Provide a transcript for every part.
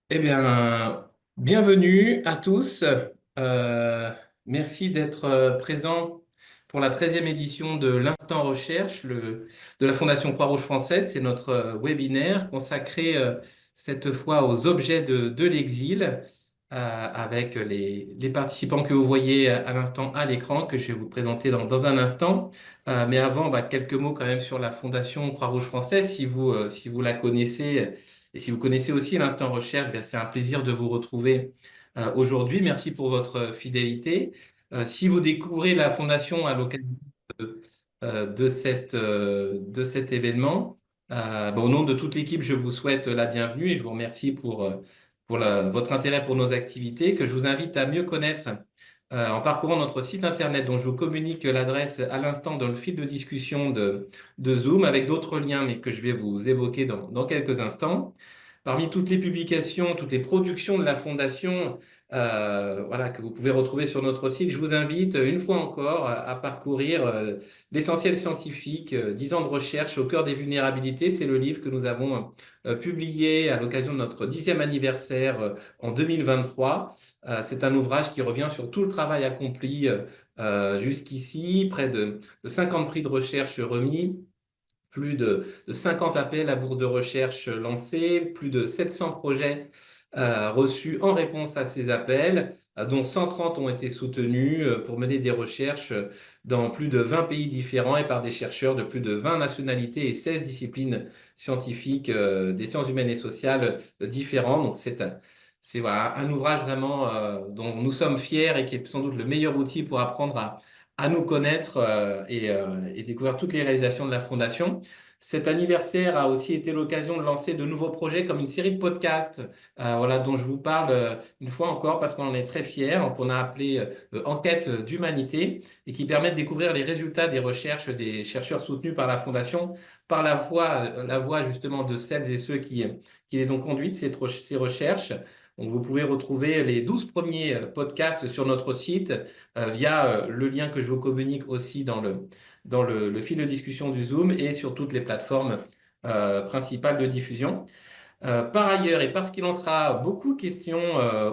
Eh bien, bienvenue à tous. Merci d'être présents pour la 13e édition de l'Instant Recherche de la Fondation Croix-Rouge française. C'est notre webinaire consacré cette fois aux objets de l'exil avec les participants que vous voyez à l'instant à l'écran que je vais vous présenter dans un instant. Mais avant, quelques mots quand même sur la Fondation Croix-Rouge française si vous la connaissez. Et si vous connaissez aussi l'Instant Recherche, bien, c'est un plaisir de vous retrouver aujourd'hui. Merci pour votre fidélité. Si vous découvrez la Fondation à l'occasion de cet événement, au nom de toute l'équipe, je vous souhaite la bienvenue et je vous remercie pour votre intérêt pour nos activités, que je vous invite à mieux connaître en parcourant notre site internet dont je vous communique l'adresse à l'instant dans le fil de discussion de Zoom avec d'autres liens, mais que je vais vous évoquer dans quelques instants. Parmi toutes les publications, toutes les productions de la Fondation, voilà, que vous pouvez retrouver sur notre site, je vous invite une fois encore à parcourir l'essentiel scientifique, 10 ans de recherche au cœur des vulnérabilités. C'est le livre que nous avons publié à l'occasion de notre 10e anniversaire en 2023. C'est un ouvrage qui revient sur tout le travail accompli jusqu'ici, près de 50 prix de recherche remis, plus de 50 appels à bourses de recherche lancés, plus de 700 projets reçus en réponse à ces appels, dont 130 ont été soutenus pour mener des recherches dans plus de 20 pays différents et par des chercheurs de plus de 20 nationalités et 16 disciplines scientifiques des sciences humaines et sociales différents. Donc c'est voilà, un ouvrage vraiment dont nous sommes fiers et qui est sans doute le meilleur outil pour apprendre à nous connaître et découvrir toutes les réalisations de la Fondation. Cet anniversaire a aussi été l'occasion de lancer de nouveaux projets comme une série de podcasts, voilà, dont je vous parle une fois encore parce qu'on en est très fiers, qu'on a appelé Enquête d'humanité et qui permet de découvrir les résultats des recherches des chercheurs soutenus par la Fondation par la voix justement de celles et ceux qui les ont conduites, ces recherches. Donc, vous pouvez retrouver les 12 premiers podcasts sur notre site via le lien que je vous communique aussi dans le fil de discussion du Zoom et sur toutes les plateformes principales de diffusion. Par ailleurs, et parce qu'il en sera beaucoup question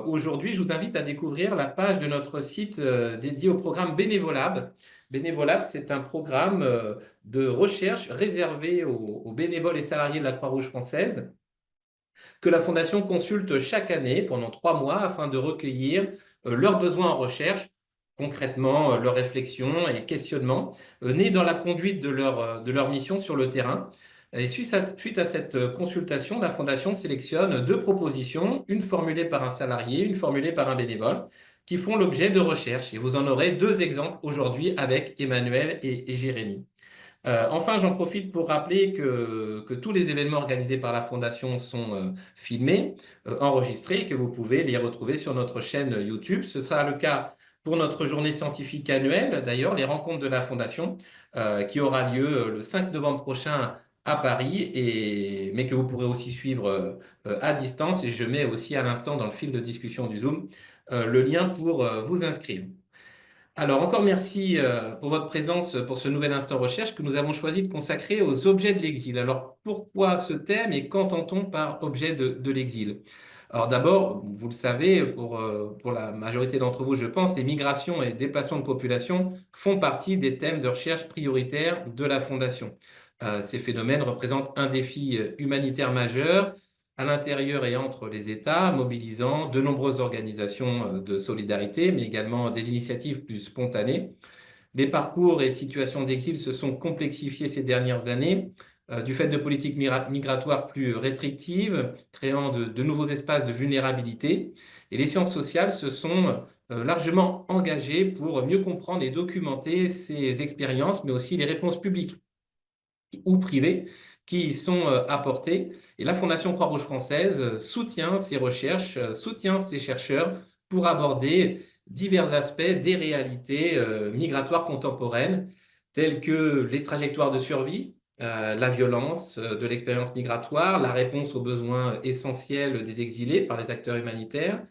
aujourd'hui, je vous invite à découvrir la page de notre site dédié au programme Bénévolab. Bénévolab, c'est un programme de recherche réservé aux bénévoles et salariés de la Croix-Rouge française que la Fondation consulte chaque année pendant 3 mois afin de recueillir leurs besoins en recherche, concrètement leurs réflexions et questionnements nés dans la conduite de leur mission sur le terrain. Et suite à cette consultation, la Fondation sélectionne deux propositions, une formulée par un salarié, une formulée par un bénévole, qui font l'objet de recherches. Et vous en aurez deux exemples aujourd'hui avec Emmanuel et Jérémy. Enfin, j'en profite pour rappeler que tous les événements organisés par la Fondation sont filmés, enregistrés, et que vous pouvez les retrouver sur notre chaîne YouTube. Ce sera le cas pour notre journée scientifique annuelle, d'ailleurs, les rencontres de la Fondation, qui aura lieu le 5 novembre prochain à Paris, mais que vous pourrez aussi suivre à distance. Et je mets aussi à l'instant dans le fil de discussion du Zoom le lien pour vous inscrire. Alors, encore merci pour votre présence pour ce nouvel instant recherche que nous avons choisi de consacrer aux objets de l'exil. Alors, pourquoi ce thème et qu'entend-on par objet de l'exil? Alors d'abord, vous le savez, pour la majorité d'entre vous, je pense, les migrations et déplacements de population font partie des thèmes de recherche prioritaires de la Fondation. Ces phénomènes représentent un défi humanitaire majeur à l'intérieur et entre les États, mobilisant de nombreuses organisations de solidarité, mais également des initiatives plus spontanées. Les parcours et situations d'exil se sont complexifiés ces dernières années du fait de politiques migratoires plus restrictives, créant de nouveaux espaces de vulnérabilité. Et les sciences sociales se sont largement engagées pour mieux comprendre et documenter ces expériences, mais aussi les réponses publiques ou privées qui y sont apportées. Et la Fondation Croix-Rouge française soutient ces recherches, soutient ces chercheurs pour aborder divers aspects des réalités migratoires contemporaines, telles que les trajectoires de survie, la violence de l'expérience migratoire, la réponse aux besoins essentiels des exilés par les acteurs humanitaires,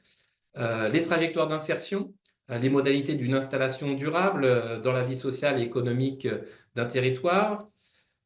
les trajectoires d'insertion, les modalités d'une installation durable dans la vie sociale et économique d'un territoire,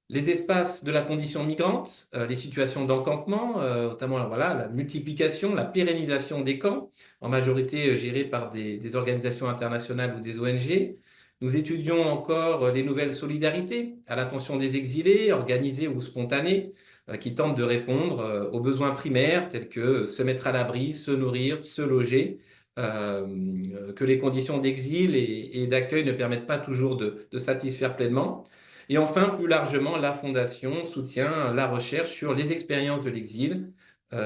Les espaces de la condition migrante, les situations d'encampement, notamment voilà, la multiplication, la pérennisation des camps, en majorité gérés par des organisations internationales ou des ONG. Nous étudions encore les nouvelles solidarités à l'attention des exilés, organisées ou spontanées, qui tentent de répondre aux besoins primaires tels que se mettre à l'abri, se nourrir, se loger, que les conditions d'exil et d'accueil ne permettent pas toujours de satisfaire pleinement. Et enfin, plus largement, la Fondation soutient la recherche sur les expériences de l'exil,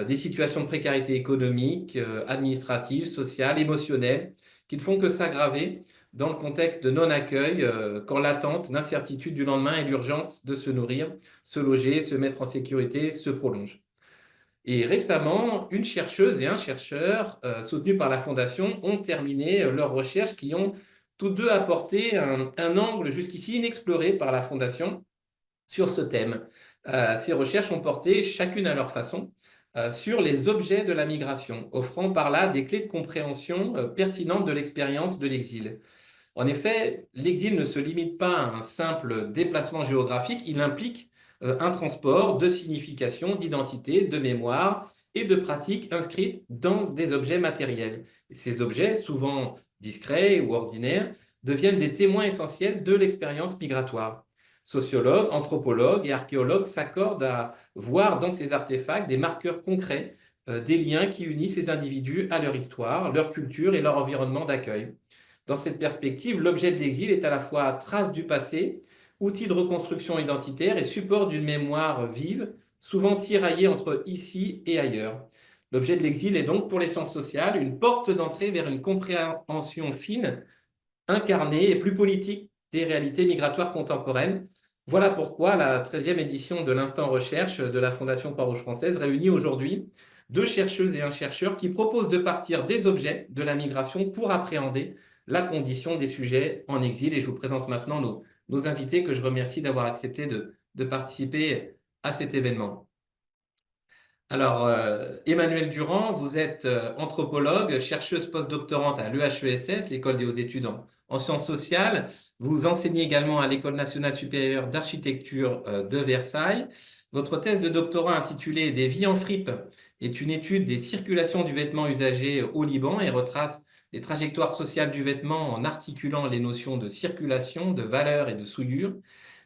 des situations de précarité économique, administrative, sociale, émotionnelle, qui ne font que s'aggraver dans le contexte de non-accueil, quand l'attente, l'incertitude du lendemain et l'urgence de se nourrir, se loger, se mettre en sécurité se prolongent. Et récemment, une chercheuse et un chercheur, soutenus par la Fondation, ont terminé leurs recherches qui ont tous deux apporté un angle jusqu'ici inexploré par la Fondation sur ce thème. Ces recherches ont porté, chacune à leur façon, sur les objets de la migration, offrant par là des clés de compréhension pertinentes de l'expérience de l'exil. En effet, l'exil ne se limite pas à un simple déplacement géographique, il implique un transport de signification, d'identité, de mémoire et de pratiques inscrites dans des objets matériels. Et ces objets, souvent discrets ou ordinaires, deviennent des témoins essentiels de l'expérience migratoire. Sociologues, anthropologues et archéologues s'accordent à voir dans ces artefacts des marqueurs concrets, des liens qui unissent ces individus à leur histoire, leur culture et leur environnement d'accueil. Dans cette perspective, l'objet de l'exil est à la fois trace du passé, outil de reconstruction identitaire et support d'une mémoire vive, souvent tiraillée entre ici et ailleurs. L'objet de l'exil est donc pour les sciences sociales une porte d'entrée vers une compréhension fine, incarnée et plus politique des réalités migratoires contemporaines. Voilà pourquoi la 13e édition de l'Instant Recherche de la Fondation Croix-Rouge française réunit aujourd'hui deux chercheuses et un chercheur qui proposent de partir des objets de la migration pour appréhender la condition des sujets en exil. Et je vous présente maintenant nos invités que je remercie d'avoir accepté de participer à cet événement. Alors, Emmanuelle Durand, vous êtes anthropologue, chercheuse postdoctorante à l'EHESS, l'École des hautes études en sciences sociales. Vous enseignez également à l'École nationale supérieure d'architecture de Versailles. Votre thèse de doctorat intitulée Des vies en fripe est une étude des circulations du vêtement usagé au Liban et retrace les trajectoires sociales du vêtement en articulant les notions de circulation, de valeur et de souillure.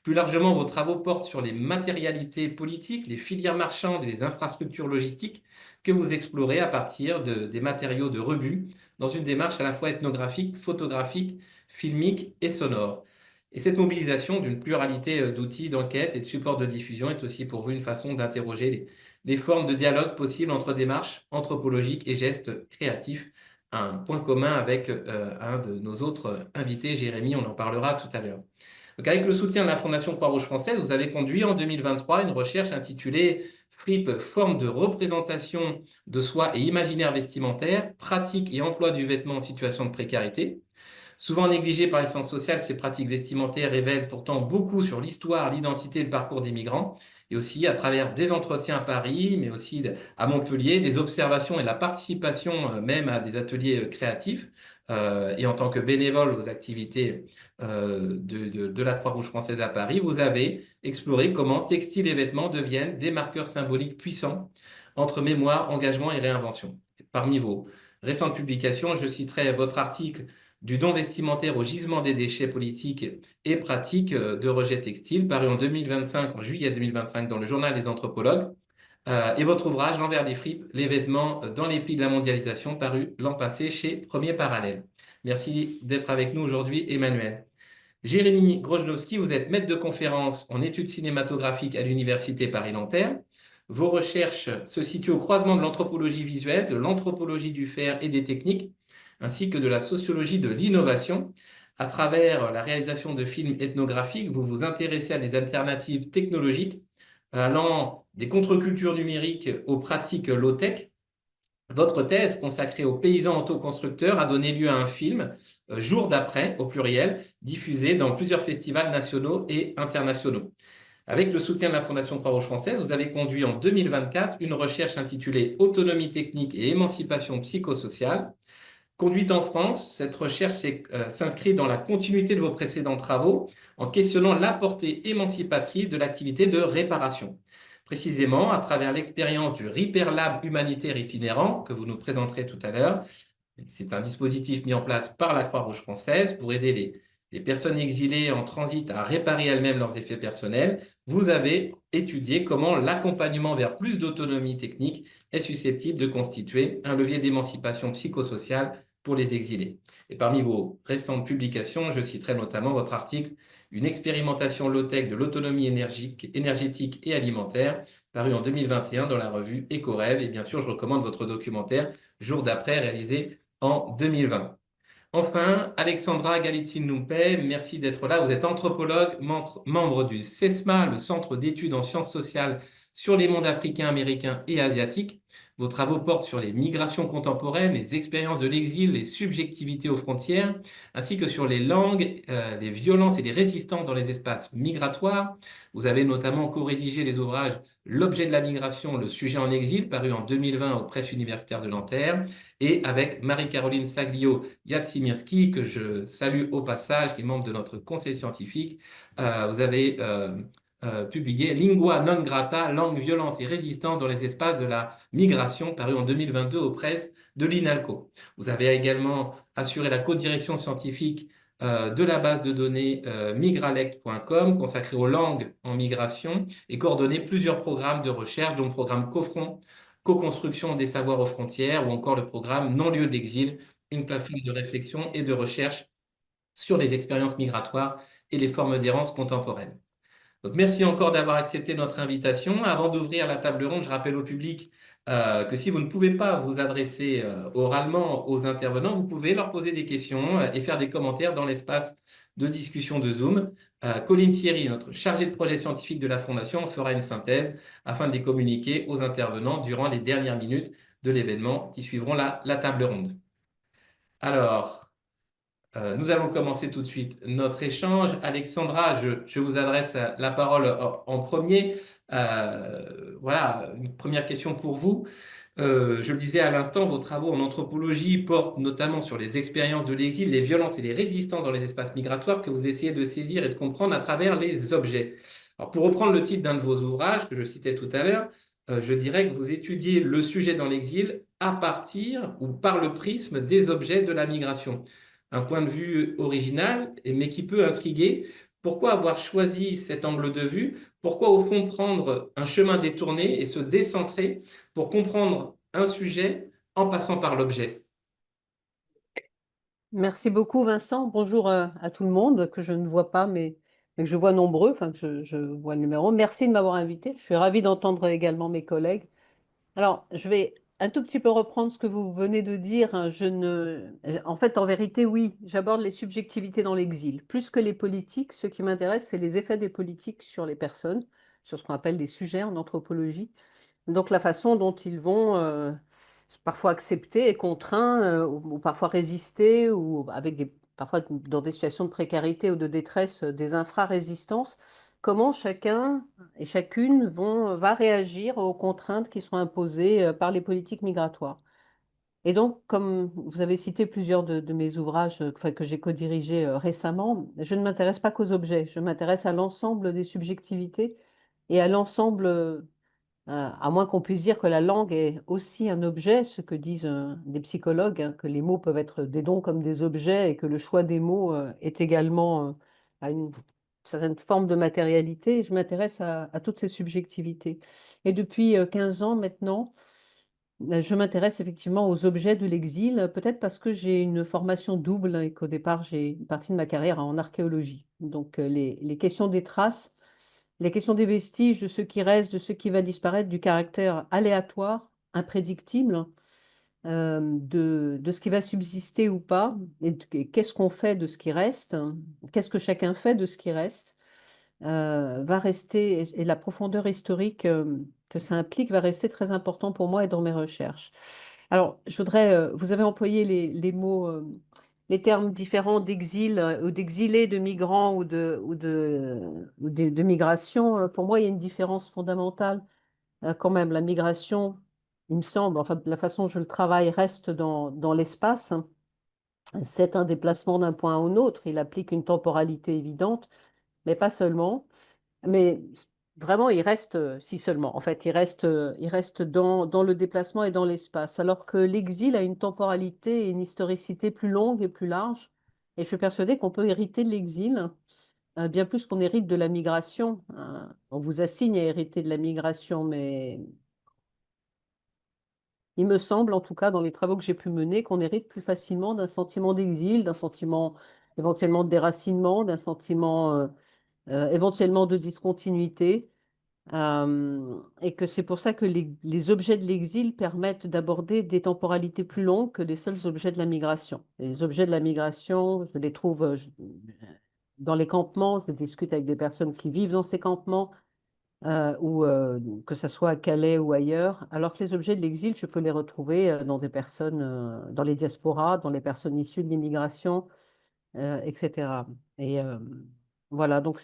Plus largement, vos travaux portent sur les matérialités politiques, les filières marchandes et les infrastructures logistiques que vous explorez à partir des matériaux de rebut dans une démarche à la fois ethnographique, photographique, filmique et sonore. Et cette mobilisation d'une pluralité d'outils d'enquête et de supports de diffusion est aussi pour vous une façon d'interroger les formes de dialogue possibles entre démarches anthropologiques et gestes créatifs. Un point commun avec un de nos autres invités, Jérémy, on en parlera tout à l'heure. Donc, avec le soutien de la Fondation Croix-Rouge française, vous avez conduit en 2023 une recherche intitulée Fripe, forme de représentation de soi et imaginaire vestimentaire, pratique et emploi du vêtement en situation de précarité. Souvent négligées par les sciences sociales, ces pratiques vestimentaires révèlent pourtant beaucoup sur l'histoire, l'identité et le parcours des migrants, et aussi à travers des entretiens à Paris, mais aussi à Montpellier, des observations et la participation même à des ateliers créatifs, et en tant que bénévole aux activités de la Croix-Rouge française à Paris, vous avez exploré comment textiles et vêtements deviennent des marqueurs symboliques puissants entre mémoire, engagement et réinvention. Parmi vos récentes publications, je citerai votre article du don vestimentaire au gisement des déchets politiques et pratiques de rejet textile, paru en 2025, en juillet 2025, dans le Journal des anthropologues, et votre ouvrage L'envers des fripes, les vêtements dans les plis de la mondialisation, paru l'an passé chez Premier Parallèle. Merci d'être avec nous aujourd'hui, Emmanuel. Jérémy Grojnowski, vous êtes maître de conférence en études cinématographiques à l'Université Paris-Nanterre. Vos recherches se situent au croisement de l'anthropologie visuelle, de l'anthropologie du faire et des techniques, ainsi que de la sociologie de l'innovation. À travers la réalisation de films ethnographiques, vous vous intéressez à des alternatives technologiques allant des contre-cultures numériques aux pratiques low-tech. Votre thèse consacrée aux paysans autoconstructeurs a donné lieu à un film, Jour d'après, au pluriel, diffusé dans plusieurs festivals nationaux et internationaux. Avec le soutien de la Fondation Croix-Rouge française, vous avez conduit en 2024 une recherche intitulée Autonomie technique et émancipation psychosociale. Conduite en France, cette recherche s'inscrit dans la continuité de vos précédents travaux en questionnant la portée émancipatrice de l'activité de réparation. Précisément, à travers l'expérience du Repair Lab humanitaire itinérant que vous nous présenterez tout à l'heure, c'est un dispositif mis en place par la Croix-Rouge française pour aider les personnes exilées en transit à réparer elles-mêmes leurs effets personnels. Vous avez étudié comment l'accompagnement vers plus d'autonomie technique est susceptible de constituer un levier d'émancipation psychosociale pour les exilés. Et parmi vos récentes publications, je citerai notamment votre article Une expérimentation low-tech de l'autonomie énergétique et alimentaire, paru en 2021 dans la revue Éco-Rêve. Et bien sûr, je recommande votre documentaire Jour d'après, réalisé en 2020. Enfin, Alexandra Galitzine-Lumpé, merci d'être là. Vous êtes anthropologue, membre du CESMA, le Centre d'études en sciences sociales sur les mondes africains, américains et asiatiques. Vos travaux portent sur les migrations contemporaines, les expériences de l'exil, les subjectivités aux frontières, ainsi que sur les langues, les violences et les résistances dans les espaces migratoires. Vous avez notamment co-rédigé les ouvrages L'objet de la migration, le sujet en exil, paru en 2020 aux presses universitaires de Nanterre, et avec Marie-Caroline Saglio-Yatsimirski, que je salue au passage, qui est membre de notre conseil scientifique. Vous avez publié Lingua non grata, langue, violence et résistance dans les espaces de la migration, paru en 2022 aux presses de l'INALCO. Vous avez également assuré la codirection scientifique de la base de données migralect.com consacrée aux langues en migration et coordonné plusieurs programmes de recherche, dont le programme COFRON, Co-construction des savoirs aux frontières, ou encore le programme Non-lieu d'exil, une plateforme de réflexion et de recherche sur les expériences migratoires et les formes d'errance contemporaines. Donc, merci encore d'avoir accepté notre invitation. Avant d'ouvrir la table ronde, je rappelle au public que si vous ne pouvez pas vous adresser oralement aux intervenants, vous pouvez leur poser des questions et faire des commentaires dans l'espace de discussion de Zoom. Colline Thierry, notre chargé de projet scientifique de la Fondation, fera une synthèse afin de les communiquer aux intervenants durant les dernières minutes de l'événement qui suivront la table ronde. Alors, nous allons commencer tout de suite notre échange. Alexandra, je vous adresse la parole en premier. Voilà, une première question pour vous. Je le disais à l'instant, vos travaux en anthropologie portent notamment sur les expériences de l'exil, les violences et les résistances dans les espaces migratoires que vous essayez de saisir et de comprendre à travers les objets. Alors, pour reprendre le titre d'un de vos ouvrages que je citais tout à l'heure, je dirais que vous étudiez le sujet dans l'exil à partir ou par le prisme des objets de la migration. Un point de vue original, mais qui peut intriguer. Pourquoi avoir choisi cet angle de vue? Pourquoi, au fond, prendre un chemin détourné et se décentrer pour comprendre un sujet en passant par l'objet? Merci beaucoup, Vincent. Bonjour à tout le monde, que je ne vois pas, mais que je vois nombreux, enfin que je vois le numéro. Merci de m'avoir invité. Je suis ravie d'entendre également mes collègues. Alors, je vais un tout petit peu reprendre ce que vous venez de dire, hein. En fait, en vérité, oui, j'aborde les subjectivités dans l'exil. Plus que les politiques, ce qui m'intéresse, c'est les effets des politiques sur les personnes, sur ce qu'on appelle des sujets en anthropologie. Donc la façon dont ils vont parfois accepter et contraints, ou parfois résister, ou avec parfois dans des situations de précarité ou de détresse, des infra-résistances, comment chacun et chacune va réagir aux contraintes qui sont imposées par les politiques migratoires. Et donc, comme vous avez cité plusieurs de mes ouvrages enfin, que j'ai co-dirigés récemment, je ne m'intéresse pas qu'aux objets, je m'intéresse à l'ensemble des subjectivités et à l'ensemble à moins qu'on puisse dire que la langue est aussi un objet, ce que disent des psychologues, hein, que les mots peuvent être des dons comme des objets et que le choix des mots est également à une certaine forme de matérialité. Je m'intéresse à toutes ces subjectivités. Et depuis 15 ans maintenant, je m'intéresse effectivement aux objets de l'exil, peut-être parce que j'ai une formation double et qu'au départ, j'ai une partie de ma carrière en archéologie. Donc, les questions des traces, les questions des vestiges, de ce qui reste, de ce qui va disparaître, du caractère aléatoire, imprédictible, de ce qui va subsister ou pas, et qu'est-ce qu'on fait de ce qui reste, qu'est-ce que chacun fait de ce qui reste, va rester, et la profondeur historique que ça implique va rester très important pour moi et dans mes recherches. Alors, je voudrais, vous avez employé les mots, les termes différents d'exil ou d'exilés, de migrants ou de migration. Pour moi, il y a une différence fondamentale quand même. La migration, il me semble, enfin, de la façon dont je le travaille, reste dans l'espace, hein. C'est un déplacement d'un point à un autre. Il applique une temporalité évidente, mais pas seulement. Mais vraiment, il reste, si seulement, en fait, il reste dans le déplacement et dans l'espace, alors que l'exil a une temporalité et une historicité plus longue et plus large. Et je suis persuadée qu'on peut hériter de l'exil, bien plus qu'on hérite de la migration. On vous assigne à hériter de la migration, mais il me semble, en tout cas, dans les travaux que j'ai pu mener, qu'on hérite plus facilement d'un sentiment d'exil, d'un sentiment éventuellement de déracinement, d'un sentiment éventuellement de discontinuité. Et que c'est pour ça que les objets de l'exil permettent d'aborder des temporalités plus longues que les seuls objets de la migration. Et les objets de la migration, je les trouve dans les campements, je discute avec des personnes qui vivent dans ces campements, ou que ce soit à Calais ou ailleurs, alors que les objets de l'exil, je peux les retrouver dans des personnes, dans les diasporas, dans les personnes issues de l'immigration, etc. Et voilà, donc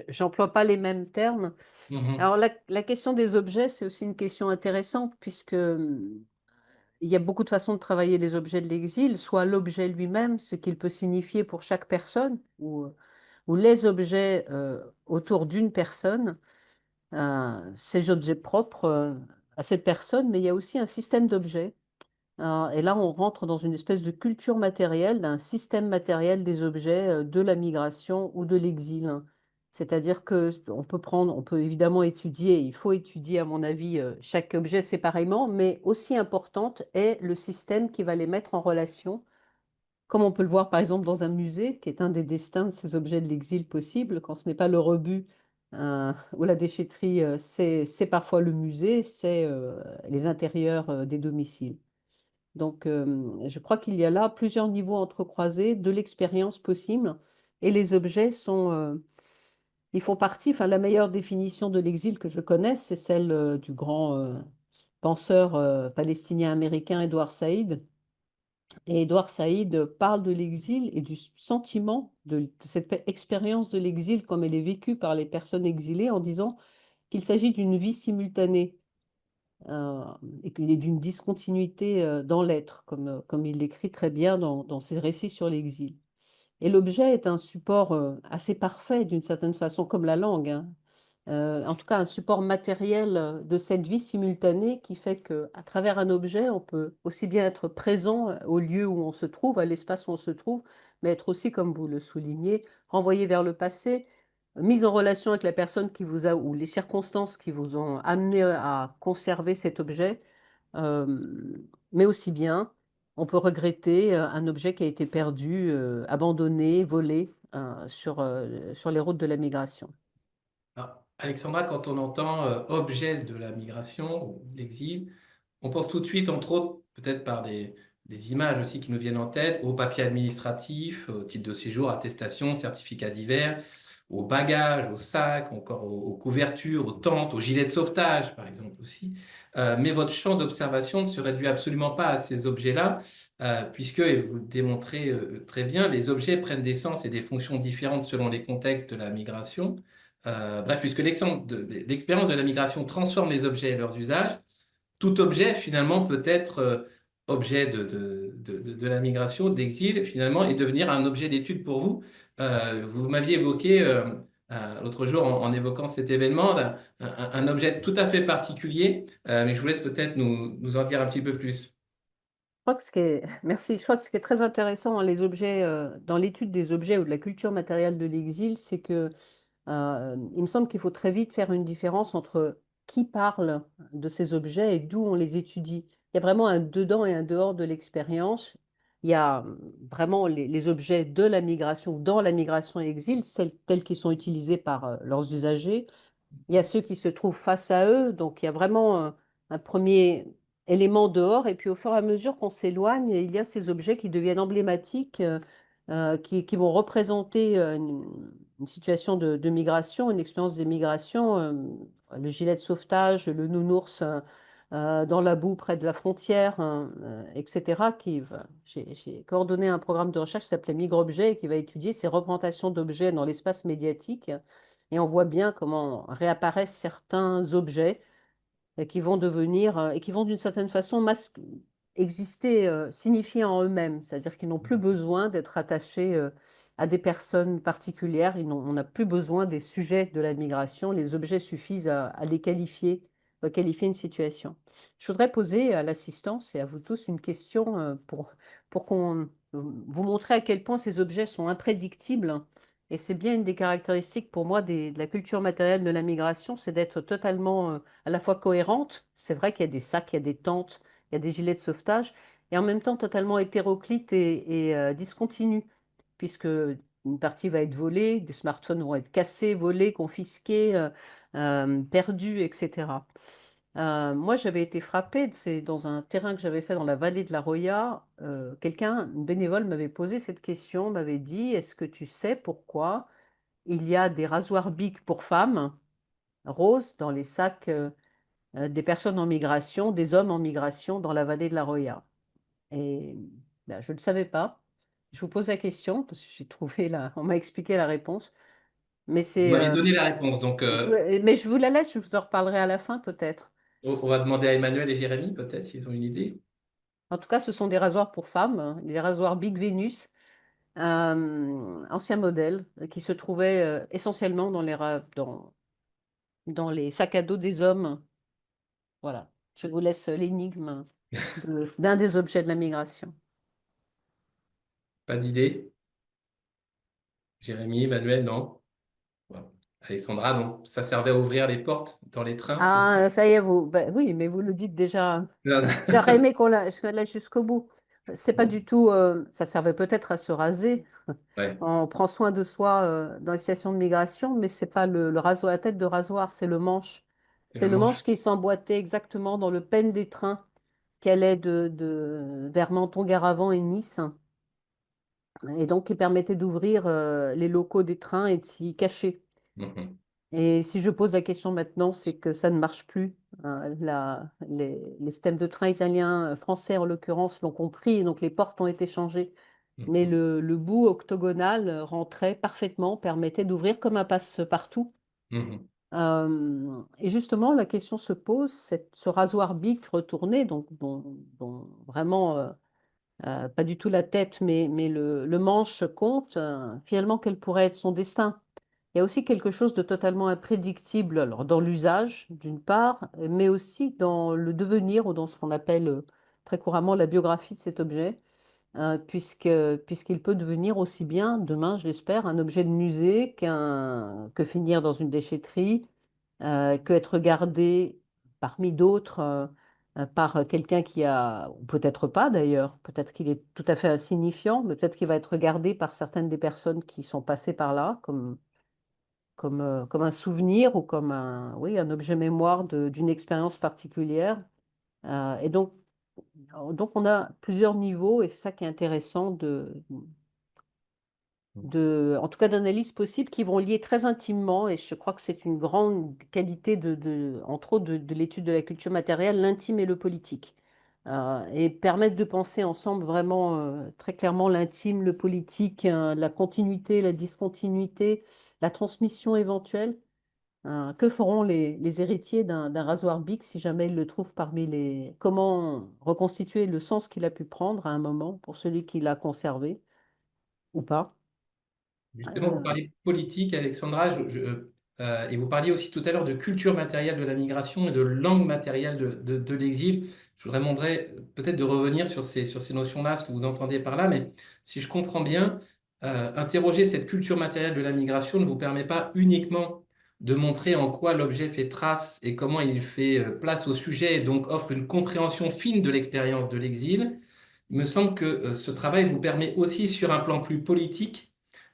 j'emploie pas les mêmes termes. Mhm. Alors la question des objets, c'est aussi une question intéressante puisque il y a beaucoup de façons de travailler les objets de l'exil, soit l'objet lui-même, ce qu'il peut signifier pour chaque personne, ou les objets autour d'une personne, ces objets propres à cette personne, mais il y a aussi un système d'objets. Et là, on rentre dans une espèce de culture matérielle, d'un système matériel des objets de la migration ou de l'exil. C'est-à-dire que on peut évidemment étudier, il faut étudier, à mon avis, chaque objet séparément, mais aussi importante est le système qui va les mettre en relation, comme on peut le voir par exemple dans un musée, qui est un des destins de ces objets de l'exil possible, quand ce n'est pas le rebut ou la déchetterie, c'est parfois le musée, c'est les intérieurs des domiciles. Donc, je crois qu'il y a là plusieurs niveaux entrecroisés de l'expérience possible et les objets ils font partie, enfin, la meilleure définition de l'exil que je connaisse, c'est celle du grand penseur palestinien américain Edward Said. Et Edward Said parle de l'exil et du sentiment de cette expérience de l'exil comme elle est vécue par les personnes exilées en disant qu'il s'agit d'une vie simultanée euh, et qu'il y ait d'une discontinuité dans l'être, comme il l'écrit très bien dans ses récits sur l'exil. Et l'objet est un support assez parfait d'une certaine façon, comme la langue, hein. En tout cas, un support matériel de cette vie simultanée qui fait qu'à travers un objet, on peut aussi bien être présent au lieu où on se trouve, à l'espace où on se trouve, mais être aussi, comme vous le soulignez, renvoyé vers le passé, mise en relation avec la personne qui vous a, ou les circonstances qui vous ont amené à conserver cet objet, euh, mais aussi bien, on peut regretter un objet qui a été perdu, abandonné, volé sur les routes de la migration. Alors, Alexandra, quand on entend objet de la migration ou de l'exil, on pense tout de suite, entre autres, peut-être par des images aussi qui nous viennent en tête, aux papiers administratifs, au titre de séjour, attestation, certificats divers, aux bagages, aux sacs, encore aux couvertures, aux tentes, aux gilets de sauvetage, par exemple aussi. Mais votre champ d'observation ne se réduit absolument pas à ces objets-là, puisque, et vous le démontrez très bien, les objets prennent des sens et des fonctions différentes selon les contextes de la migration. Bref, puisque l'expérience de la migration transforme les objets et leurs usages, tout objet, finalement, peut être objet de la migration, d'exil, finalement, et devenir un objet d'étude pour vous. Vous m'aviez évoqué l'autre jour, en évoquant cet événement, un objet tout à fait particulier, mais je vous laisse peut-être nous en dire un petit peu plus. Je crois que merci. Je crois que ce qui est très intéressant dans les objets, dans l'étude des objets ou de la culture matérielle de l'exil, c'est que il me semble qu'il faut très vite faire une différence entre qui parle de ces objets et d'où on les étudie. Il y a vraiment un dedans et un dehors de l'expérience. Il y a vraiment les objets de la migration, dans la migration et exil, tels qu'ils sont utilisés par leurs usagers. Il y a ceux qui se trouvent face à eux, donc il y a vraiment un premier élément dehors, et puis au fur et à mesure qu'on s'éloigne, il y a ces objets qui deviennent emblématiques, qui vont représenter une situation de migration, une expérience de migration, le gilet de sauvetage, le nounours dans la boue près de la frontière, hein, etc. J'ai coordonné un programme de recherche qui s'appelait Migre-Objet et qui va étudier ces représentations d'objets dans l'espace médiatique. Et on voit bien comment réapparaissent certains objets et qui vont devenir, et qui vont d'une certaine façon exister, signifier en eux-mêmes, c'est-à-dire qu'ils n'ont plus besoin d'être attachés à des personnes particulières, on n'a plus besoin des sujets de la migration, les objets suffisent à les qualifier, à qualifier une situation. Je voudrais poser à l'assistance et à vous tous une question pour qu'on vous montrer à quel point ces objets sont imprédictibles. Et c'est bien une des caractéristiques pour moi de la culture matérielle de la migration, c'est d'être totalement à la fois cohérente. C'est vrai qu'il y a des sacs, il y a des tentes, il y a des gilets de sauvetage, et en même temps totalement hétéroclite et discontinu, puisque une partie va être volée, des smartphones vont être cassés, volés, confisqués, perdus, etc. Moi, j'avais été frappée, c'est dans un terrain que j'avais fait dans la vallée de la Roya, une bénévole m'avait posé cette question, m'avait dit, est-ce que tu sais pourquoi il y a des rasoirs Bic pour femmes roses dans les sacs des personnes en migration, des hommes en migration dans la vallée de la Roya? Et ben, je ne le savais pas. Je vous pose la question parce que j'ai trouvé on m'a expliqué la réponse. Mais Vous c'est, m'avez donné la réponse, donc mais je vous la laisse, je vous en reparlerai à la fin peut-être. on va demander à Emmanuel et Jérémy peut-être s'ils ont une idée. En tout cas, ce sont des rasoirs pour femmes, hein, les rasoirs Big Venus, ancien modèle, qui se trouvaient essentiellement dans les sacs à dos des hommes. Voilà. Je vous laisse l'énigme d'un des objets de la migration. Pas d'idée? Jérémy, Emmanuel, non? Bon. Alexandra, donc ça servait à ouvrir les portes dans les trains, c'est ça? Ah, ça y est, ben oui, mais vous le dites déjà. Non, non. J'aurais aimé qu'on l'aille jusqu'au bout. C'est pas Bon, du tout. Ça servait peut-être à se raser. ouais, On prend soin de soi dans les situations de migration, mais c'est pas le rasoir, la tête de rasoir, c'est le manche. c'est C'est le le manche manche. qui s'emboîtait exactement dans le pen des trains qui allait vers Menton, Garavant et Nice, et donc qui permettait d'ouvrir les locaux des trains et de s'y cacher. Mhm, Et si je pose la question maintenant, c'est que ça ne marche plus. Les systèmes de train italiens, français en l'occurrence, l'ont compris, et donc les portes ont été changées. Mais mhm, le bout octogonal rentrait parfaitement, permettait d'ouvrir comme un passe-partout. mhm, Et justement, la question se pose, ce rasoir bic retourné, donc dont vraiment pas du tout la tête, mais le manche compte, finalement, quel pourrait être son destin? Il y a aussi quelque chose de totalement imprédictible, alors dans l'usage, d'une part, mais aussi dans le devenir ou dans ce qu'on appelle très couramment la biographie de cet objet, puisqu'il peut devenir aussi bien, demain, je l'espère, un objet de musée que finir dans une déchetterie, que être gardé parmi d'autres par quelqu'un qui a, ou peut-être pas d'ailleurs, peut-être qu'il est tout à fait insignifiant, mais peut-être qu'il va être regardé par certaines des personnes qui sont passées par là, comme un souvenir ou comme oui, un objet mémoire d'une expérience particulière. Et donc, on a plusieurs niveaux, et c'est ça qui est intéressant en tout cas d'analyses possibles qui vont lier très intimement, et je crois que c'est une grande qualité entre autres, de l'étude de la culture matérielle, l'intime et le politique. Et permettre de penser ensemble vraiment très clairement l'intime, le politique, la continuité, la discontinuité, la transmission éventuelle. Que feront les héritiers d'un rasoir Bic si jamais ils le trouvent parmi les... Comment reconstituer le sens qu'il a pu prendre à un moment pour celui qui l'a conservé ou pas? Justement, vous Euh, parliez politique, Alexandra, et vous parliez aussi tout à l'heure de culture matérielle de la migration et de langue matérielle de l'exil. Je voudrais demander peut-être de revenir sur ces notions-là, ce que vous entendez par là, mais si je comprends bien, interroger cette culture matérielle de la migration ne vous permet pas uniquement de montrer en quoi l'objet fait trace et comment il fait place au sujet, et donc offre une compréhension fine de l'expérience de l'exil. Il me semble que ce travail vous permet aussi, sur un plan plus politique,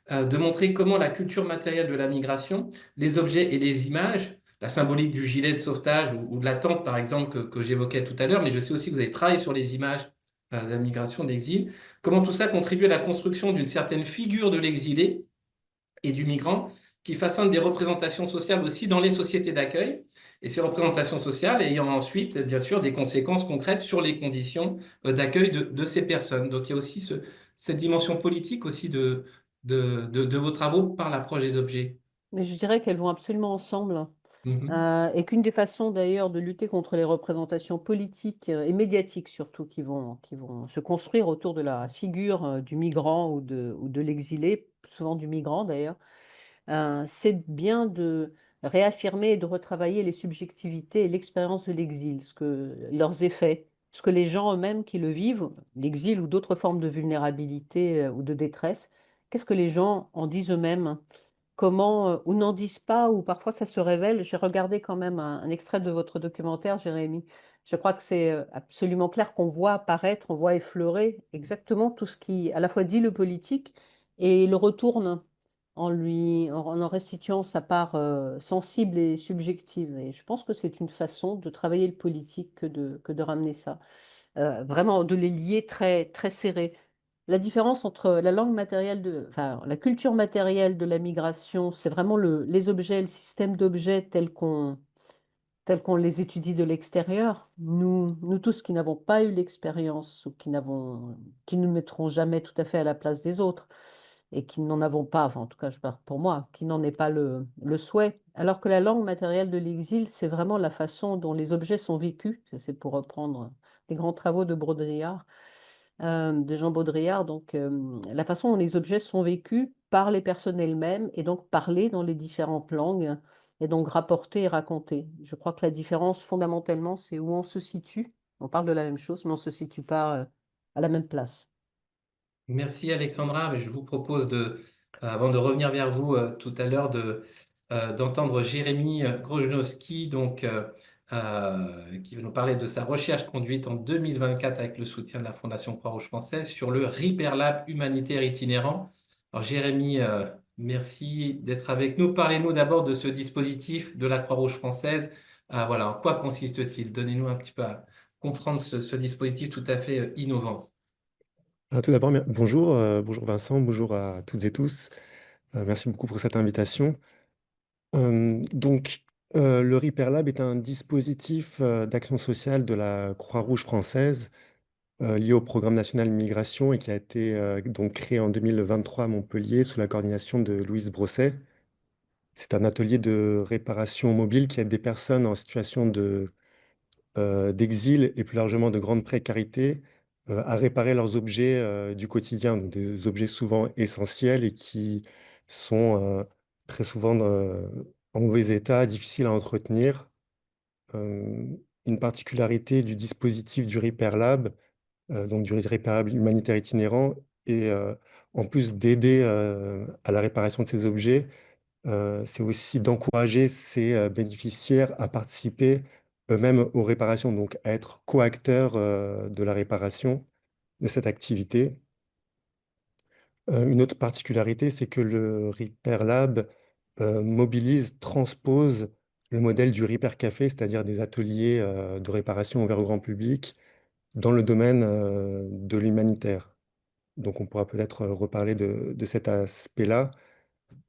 de montrer comment la culture matérielle de la migration, les objets et les images, la symbolique du gilet de sauvetage ou de la tente, par exemple, que j'évoquais tout à l'heure, mais je sais aussi que vous avez travaillé sur les images de la migration, de l'exil, comment tout ça contribue à la construction d'une certaine figure de l'exilé et du migrant qui façonne des représentations sociales aussi dans les sociétés d'accueil, et ces représentations sociales ayant ensuite, bien sûr, des conséquences concrètes sur les conditions d'accueil de ces personnes. Donc il y a aussi cette dimension politique aussi de vos travaux par l'approche des objets. mais je dirais qu'elles vont absolument ensemble. Mhm. Et qu'une des façons d'ailleurs de lutter contre les représentations politiques et médiatiques surtout qui vont se construire autour de la figure du migrant ou de l'exilé, souvent du migrant d'ailleurs, c'est bien de réaffirmer et de retravailler les subjectivités et l'expérience de l'exil, leurs effets, ce que les gens eux-mêmes qui le vivent, l'exil ou d'autres formes de vulnérabilité ou de détresse, qu'est-ce que les gens en disent eux-mêmes? Comment, ou n'en disent pas, ou parfois ça se révèle. J'ai regardé quand même un extrait de votre documentaire, Jérémy. Je crois que c'est absolument clair qu'on voit apparaître, on voit effleurer exactement tout ce qui à la fois dit le politique et le retourne en restituant sa part sensible et subjective. Et je pense que c'est une façon de travailler le politique que de ramener ça. Vraiment de les lier très, très serrés. La différence entre la langue matérielle enfin, la culture matérielle de la migration, c'est vraiment les objets, le système d'objets tels qu'on les étudie de l'extérieur. Nous tous qui n'avons pas eu l'expérience ou qui ne nous mettrons jamais tout à fait à la place des autres et qui n'en avons pas, enfin, en tout cas, je parle pour moi, qui n'en est pas le souhait. Alors que la langue matérielle de l'exil, c'est vraiment la façon dont les objets sont vécus. Ça, c'est pour reprendre les grands travaux de Baudrillard, de Jean Baudrillard. Donc, la façon dont les objets sont vécus par les personnes elles-mêmes et donc parlés dans les différentes langues et donc rapporter et raconter. Je crois que la différence fondamentalement, c'est où on se situe. On parle de la même chose, mais on ne se situe pas à la même place. Merci Alexandra. Mais je vous propose avant de revenir vers vous tout à l'heure, d'entendre Jérémy Grojnowski, qui va nous parler de sa recherche conduite en 2024 avec le soutien de la Fondation Croix-Rouge française sur le Reaper Lab humanitaire itinérant. Alors Jérémy, merci d'être avec nous. Parlez-nous d'abord de ce dispositif de la Croix-Rouge française. Voilà, en quoi consiste-t-il? Donnez-nous un petit peu à comprendre ce dispositif tout à fait innovant. Tout d'abord, bonjour, bonjour Vincent, bonjour à toutes et tous. Merci beaucoup pour cette invitation. Donc, le Repair Lab est un dispositif d'action sociale de la Croix-Rouge française lié au Programme national migration et qui a été donc créé en 2023 à Montpellier sous la coordination de Louise Brosset. C'est un atelier de réparation mobile qui aide des personnes en situation d'exil et plus largement de grande précarité à réparer leurs objets du quotidien, donc des objets souvent essentiels et qui sont très souvent en mauvais état, difficiles à entretenir. Euh, une particularité du dispositif du Repair Lab, donc du Repair Lab humanitaire itinérant, et en plus d'aider à la réparation de ces objets, c'est aussi d'encourager ces bénéficiaires à participer eux-mêmes aux réparations, donc à être coacteurs de la réparation de cette activité. Une autre particularité, c'est que le Repair Lab mobilise, transpose le modèle du Repair Café, c'est-à-dire des ateliers de réparation ouverts au grand public dans le domaine de l'humanitaire. Donc on pourra peut-être reparler de cet aspect-là.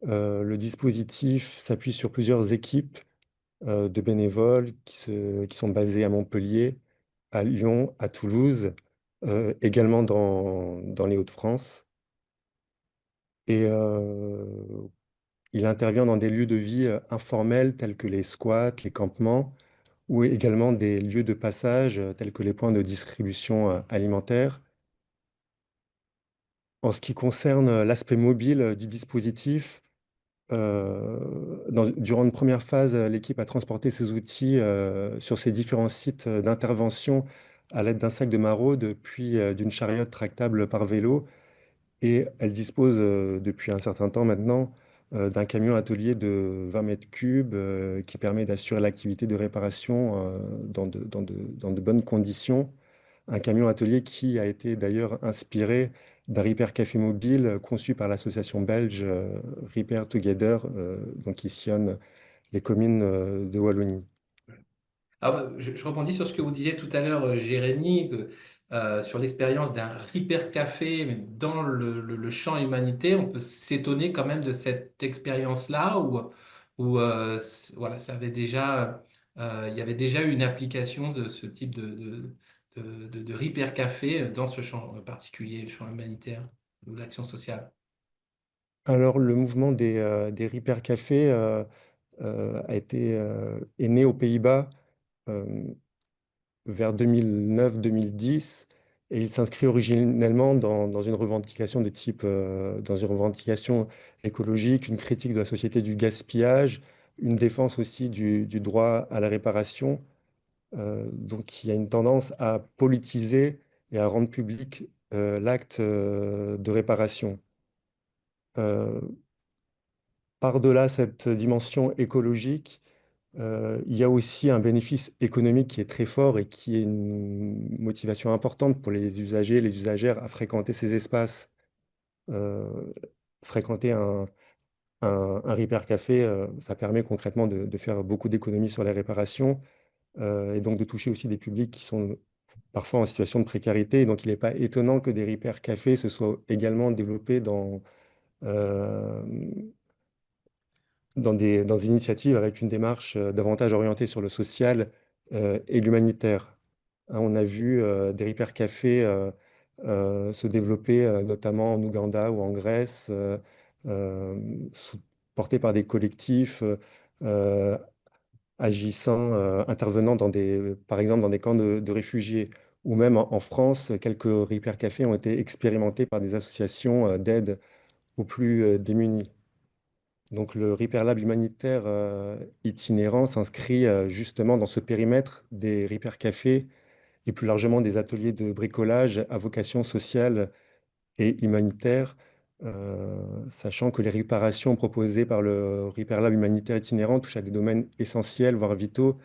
Le dispositif s'appuie sur plusieurs équipes de bénévoles qui sont basés à Montpellier, à Lyon, à Toulouse, également dans les Hauts-de-France. Et il intervient dans des lieux de vie informels tels que les squats, les campements, ou également des lieux de passage tels que les points de distribution alimentaire. En ce qui concerne l'aspect mobile du dispositif, durant une première phase, l'équipe a transporté ses outils sur ces différents sites d'intervention à l'aide d'un sac de maraude, puis d'une chariote tractable par vélo. Et elle dispose depuis un certain temps maintenant d'un camion atelier de 20 mètres cubes qui permet d'assurer l'activité de réparation dans de bonnes conditions. Un camion atelier qui a été d'ailleurs inspiré d'un Repair Café mobile conçu par l'association belge Repair Together, donc qui sillonne les communes de Wallonie. Ah bah, je rebondis sur ce que vous disiez tout à l'heure, Jérémy, sur l'expérience d'un Reaper Café mais dans le champ humanité. On peut s'étonner quand même de cette expérience-là voilà, il y avait déjà eu une application de ce type de Reaper Café dans ce champ particulier, le champ humanitaire ou l'action sociale. Alors, le mouvement des Repair Café est né aux Pays-Bas euh, vers 2009-2010 et il s'inscrit originellement dans une revendication de type, dans une revendication écologique, une critique de la société du gaspillage, une défense aussi du droit à la réparation. Donc il y a une tendance à politiser et à rendre public l'acte de réparation. Euh, Par-delà cette dimension écologique, il y a aussi un bénéfice économique qui est très fort et qui est une motivation importante pour les usagers, les usagères à fréquenter ces espaces. Euh, Fréquenter un repair café, ça permet concrètement de faire beaucoup d'économies sur les réparations et donc de toucher aussi des publics qui sont parfois en situation de précarité. Et donc il n'est pas étonnant que des repair cafés se soient également développés euh, dans des initiatives avec une démarche davantage orientée sur le social et l'humanitaire. Hein, on a vu des Repair Cafés se développer notamment en Ouganda ou en Grèce, euh, sous- portés par des collectifs euh, agissant, intervenant par exemple dans des camps de réfugiés. Ou même en France, quelques Repair Cafés ont été expérimentés par des associations d'aide aux plus démunis. Donc le Repair Lab humanitaire itinérant s'inscrit justement dans ce périmètre des Repair Cafés et plus largement des ateliers de bricolage à vocation sociale et humanitaire, sachant que les réparations proposées par le Repair Lab humanitaire itinérant touchent à des domaines essentiels, voire vitaux,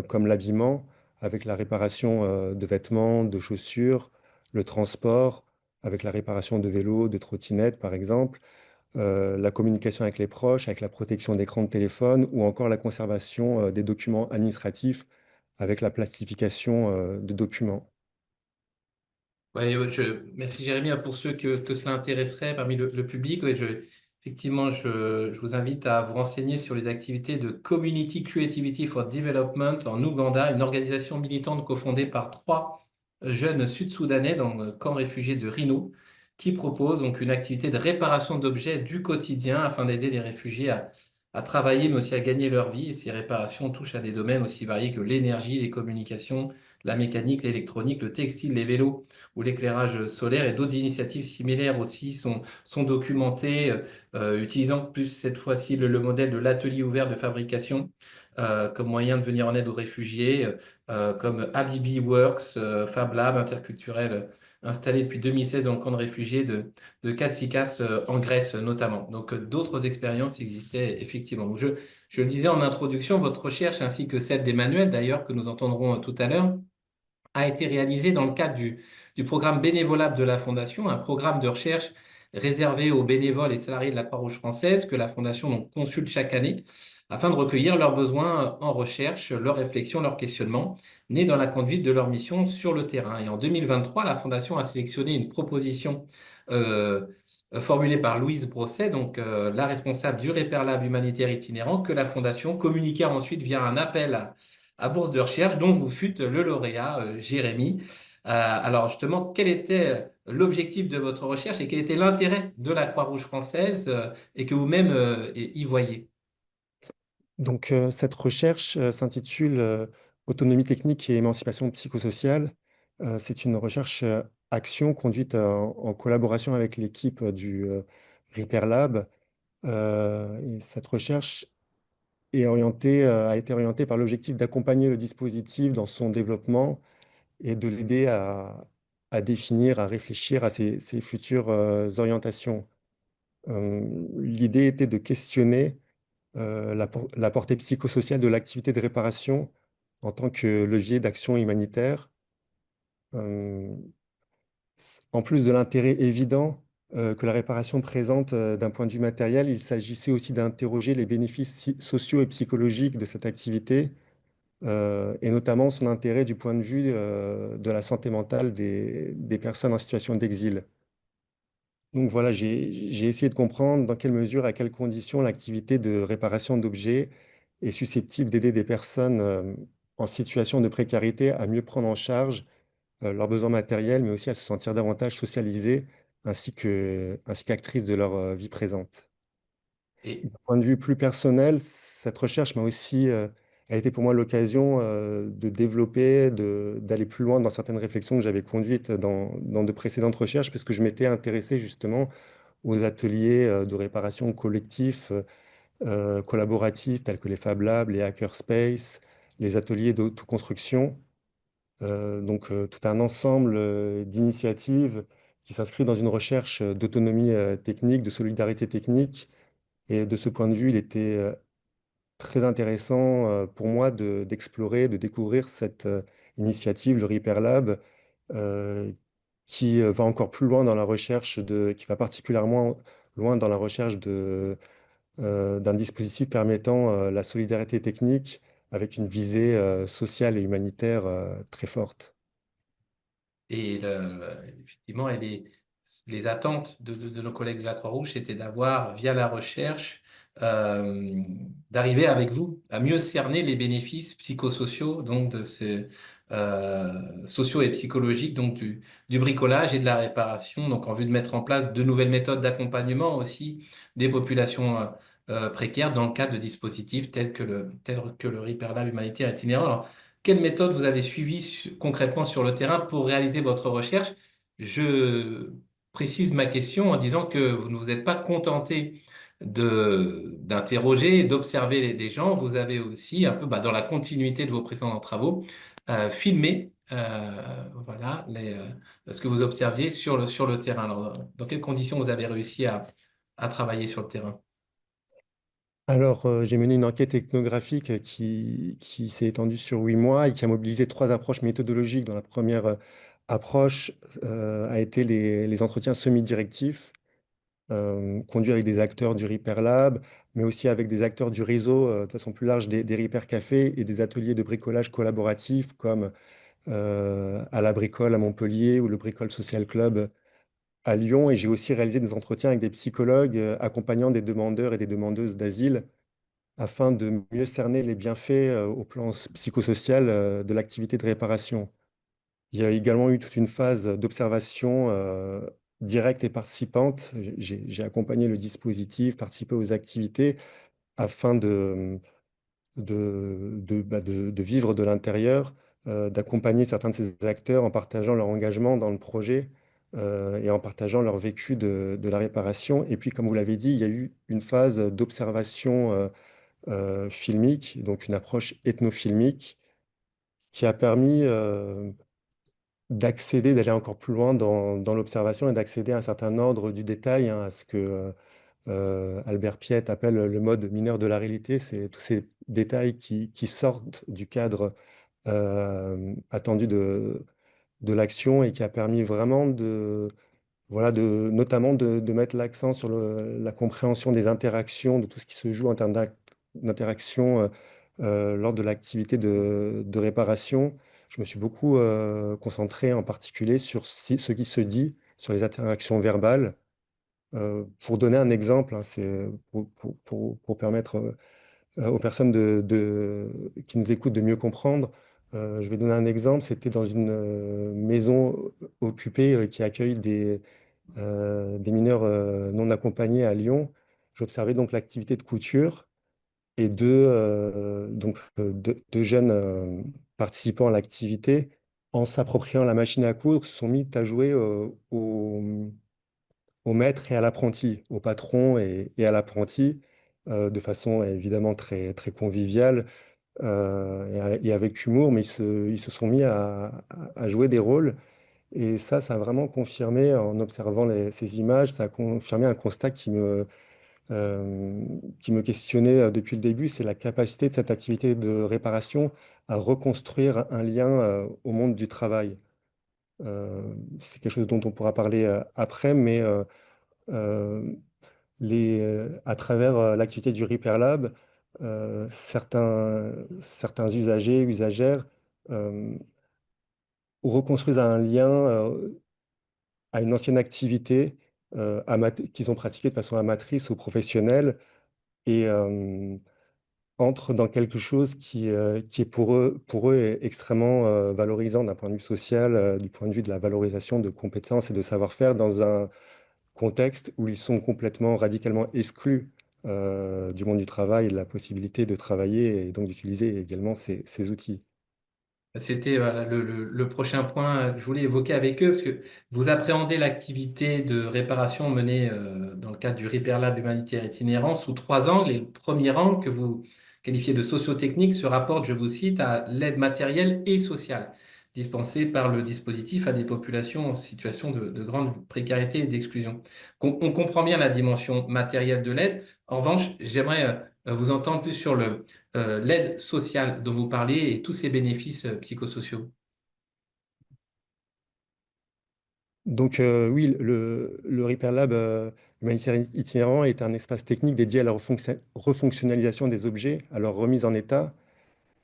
comme l'habillement, avec la réparation de vêtements, de chaussures, le transport, avec la réparation de vélos, de trottinettes par exemple, la communication avec les proches, avec la protection d'écrans de téléphone ou encore la conservation des documents administratifs avec la plastification de documents. Ouais, merci Jérémy. Pour ceux que cela intéresserait parmi le public, ouais, effectivement, je vous invite à vous renseigner sur les activités de Community Creativity for Development en Ouganda, une organisation militante cofondée par trois jeunes sud-soudanais dans le camp de réfugiés de Rino, qui propose donc une activité de réparation d'objets du quotidien afin d'aider les réfugiés à travailler, mais aussi à gagner leur vie. Et ces réparations touchent à des domaines aussi variés que l'énergie, les communications, la mécanique, l'électronique, le textile, les vélos ou l'éclairage solaire et d'autres initiatives similaires aussi sont documentées, utilisant plus cette fois-ci le modèle de l'atelier ouvert de fabrication comme moyen de venir en aide aux réfugiés, comme Habibi Works, Fab Lab interculturel installé depuis 2016 dans le camp de réfugiés de Katsikas en Grèce notamment. Donc d'autres expériences existaient effectivement. Donc, je le disais en introduction, votre recherche ainsi que celle d'Emmanuel d'ailleurs que nous entendrons tout à l'heure a été réalisé dans le cadre du programme bénévolable de la Fondation, un programme de recherche réservé aux bénévoles et salariés de la Croix-Rouge française que la Fondation donc, consulte chaque année afin de recueillir leurs besoins en recherche, leurs réflexions, leurs questionnements, nés dans la conduite de leur mission sur le terrain. Et en 2023, la Fondation a sélectionné une proposition euh, formulée par Louise Brosset, donc la responsable du Repair Lab humanitaire itinérant, que la Fondation communiqua ensuite via un appel à bourse de recherche dont vous fûtes le lauréat, Jérémy. Alors justement, quel était l'objectif de votre recherche et quel était l'intérêt de la Croix-Rouge française et que vous-même y voyez? Donc cette recherche s'intitule Autonomie technique et émancipation psychosociale. C'est une recherche action conduite en collaboration avec l'équipe du Repair Lab. Et cette recherche a été orientée par l'objectif d'accompagner le dispositif dans son développement et de l'aider à définir, à réfléchir à ses futures orientations. L'idée était de questionner la portée psychosociale de l'activité de réparation en tant que levier d'action humanitaire. Euh, En plus de l'intérêt évident que la réparation présente d'un point de vue matériel, il s'agissait aussi d'interroger les bénéfices sociaux et psychologiques de cette activité, et notamment son intérêt du point de vue de la santé mentale des personnes en situation d'exil. Donc voilà, j'ai essayé de comprendre dans quelle mesure, à quelles conditions l'activité de réparation d'objets est susceptible d'aider des personnes en situation de précarité à mieux prendre en charge leurs besoins matériels, mais aussi à se sentir davantage socialisées ainsi qu'actrices de leur vie présente. Et, D'un point de vue plus personnel, cette recherche m'a aussi a été pour moi l'occasion de développer, d'aller plus loin dans certaines réflexions que j'avais conduites dans de précédentes recherches, parce que je m'étais intéressé justement aux ateliers de réparation collectifs, collaboratifs, tels que les Fab Labs, les Hackerspace, les ateliers d'autoconstruction. Donc tout un ensemble d'initiatives qui s'inscrit dans une recherche d'autonomie technique, de solidarité technique. Et de ce point de vue, il était très intéressant pour moi d'explorer, de découvrir cette initiative, le Repair Lab, euh, qui va encore plus loin dans la recherche qui va particulièrement loin dans la recherche d'un dispositif permettant la solidarité technique avec une visée sociale et humanitaire très forte. Effectivement, les attentes de nos collègues de la Croix-Rouge, c'était d'avoir, via la recherche, euh, d'arriver avec vous à mieux cerner les bénéfices psychosociaux, donc sociaux et psychologiques, donc du bricolage et de la réparation, donc en vue de mettre en place de nouvelles méthodes d'accompagnement aussi des populations précaires dans le cadre de dispositifs tels que le Repair Lab humanitaire itinérant. Alors, quelle méthode vous avez suivie concrètement sur le terrain pour réaliser votre recherche? Je précise ma question en disant que vous ne vous êtes pas contenté d'interroger, d'observer des gens. Vous avez aussi, un peu dans la continuité de vos précédents travaux, filmé voilà, ce que vous observiez sur le terrain. Alors, dans quelles conditions vous avez réussi à travailler sur le terrain? Alors, j'ai mené une enquête ethnographique qui s'est étendue sur 8 mois et qui a mobilisé 3 approches méthodologiques. Dans la première approche a été les entretiens semi-directifs, conduits avec des acteurs du Repair Lab, mais aussi avec des acteurs du réseau, de façon plus large, des Repair Cafés et des ateliers de bricolage collaboratif comme à la Bricole à Montpellier ou le Bricole Social Club à Lyon. Et j'ai aussi réalisé des entretiens avec des psychologues accompagnant des demandeurs et des demandeuses d'asile afin de mieux cerner les bienfaits au plan psychosocial de l'activité de réparation. Il y a également eu toute une phase d'observation directe et participante. J'ai accompagné le dispositif, participé aux activités afin de vivre de l'intérieur, d'accompagner certains de ces acteurs en partageant leur engagement dans le projet et en partageant leur vécu de la réparation. Et puis, comme vous l'avez dit, il y a eu une phase d'observation filmique, donc une approche ethnofilmique, qui a permis d'accéder, d'aller encore plus loin dans l'observation et d'accéder à un certain ordre du détail, hein, à ce que Albert Piet appelle le mode mineur de la réalité. C'est tous ces détails qui sortent du cadre attendu de l'action et qui a permis vraiment voilà, notamment de mettre l'accent sur la compréhension des interactions, de tout ce qui se joue en termes d'interaction lors de l'activité de réparation. Je me suis beaucoup concentré en particulier sur ce qui se dit, sur les interactions verbales. Pour donner un exemple, hein, c'est pour permettre aux personnes qui nous écoutent de mieux comprendre. Je vais donner un exemple. C'était dans une maison occupée qui accueille des mineurs non accompagnés à Lyon. J'observais donc l'activité de couture et deux jeunes participants à l'activité, en s'appropriant la machine à coudre, se sont mis à jouer au maître et à l'apprenti, au patron et à l'apprenti, de façon évidemment très, très conviviale et avec humour, mais ils se sont mis à jouer des rôles. Et ça a vraiment confirmé, en observant ces images, ça a confirmé un constat qui me questionnait depuis le début, c'est la capacité de cette activité de réparation à reconstruire un lien au monde du travail. C'est quelque chose dont on pourra parler après, mais euh, à travers l'activité du Repair Lab, certains usagers, usagères euh, reconstruisent un lien à une ancienne activité qu'ils ont pratiquée de façon amatrice ou professionnelle et entrent dans quelque chose qui est pour eux extrêmement valorisant d'un point de vue social, du point de vue de la valorisation de compétences et de savoir-faire dans un contexte où ils sont complètement, radicalement exclus du monde du travail la possibilité de travailler et donc d'utiliser également ces outils. C'était voilà, le prochain point que je voulais évoquer avec eux, parce que vous appréhendez l'activité de réparation menée dans le cadre du Repair Lab humanitaire itinérant sous trois angles. Et le premier angle que vous qualifiez de socio-technique se rapporte, je vous cite, à l'aide matérielle et sociale dispensée par le dispositif à des populations en situation de grande précarité et d'exclusion. On comprend bien la dimension matérielle de l'aide. En revanche, j'aimerais vous entendre plus sur l'aide sociale dont vous parlez et tous ses bénéfices psychosociaux. Donc oui, le Repair Lab humanitaire itinérant est un espace technique dédié à la refonctionnalisation des objets, à leur remise en état,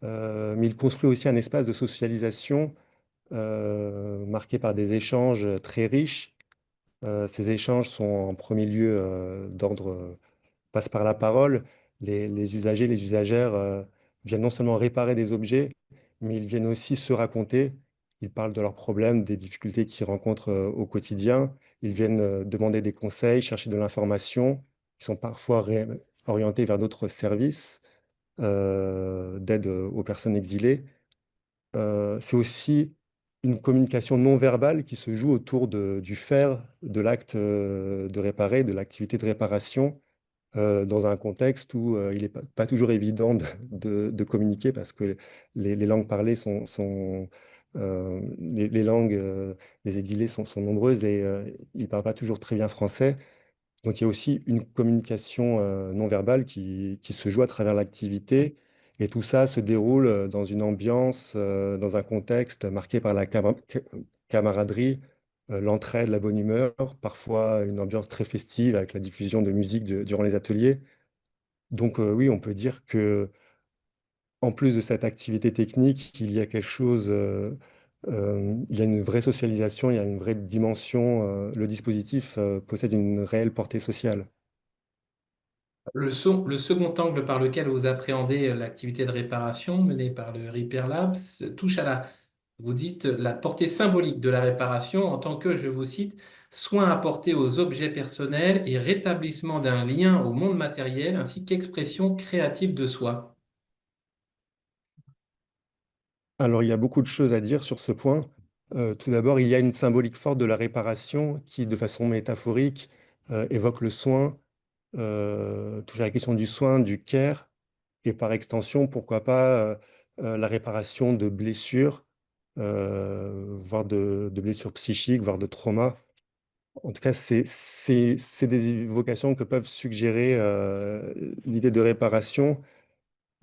mais il construit aussi un espace de socialisation marqué par des échanges très riches. Ces échanges sont en premier lieu d'ordre passent par la parole. Les usagers, les usagères viennent non seulement réparer des objets, mais ils viennent aussi se raconter. Ils parlent de leurs problèmes, des difficultés qu'ils rencontrent au quotidien. Ils viennent demander des conseils, chercher de l'information. Ils sont parfois orientés vers d'autres services d'aide aux personnes exilées. C'est aussi une communication non verbale qui se joue autour du faire, de l'acte de réparer, de l'activité de réparation dans un contexte où il n'est pas toujours évident de communiquer parce que les langues parlées les langues des exilés sont nombreuses et ils ne parlent pas toujours très bien français. Donc il y a aussi une communication non verbale qui se joue à travers l'activité. Et tout ça se déroule dans une ambiance, dans un contexte marqué par la camaraderie, l'entraide, la bonne humeur, parfois une ambiance très festive avec la diffusion de musique durant les ateliers. Donc oui, on peut dire que en plus de cette activité technique, il y a quelque chose, il y a une vraie socialisation, il y a une vraie dimension. Le dispositif possède une réelle portée sociale. Le second angle par lequel vous appréhendez l'activité de réparation menée par le Repair Labs touche à vous dites, la portée symbolique de la réparation en tant que, je vous cite, soin apporté aux objets personnels et rétablissement d'un lien au monde matériel ainsi qu'expression créative de soi. Alors, il y a beaucoup de choses à dire sur ce point. Tout d'abord, il y a une symbolique forte de la réparation qui, de façon métaphorique, évoque le soin, touche à la question du soin, du care, et par extension, pourquoi pas, la réparation de blessures, voire de blessures psychiques, voire de traumas. En tout cas, c'est des évocations que peuvent suggérer l'idée de réparation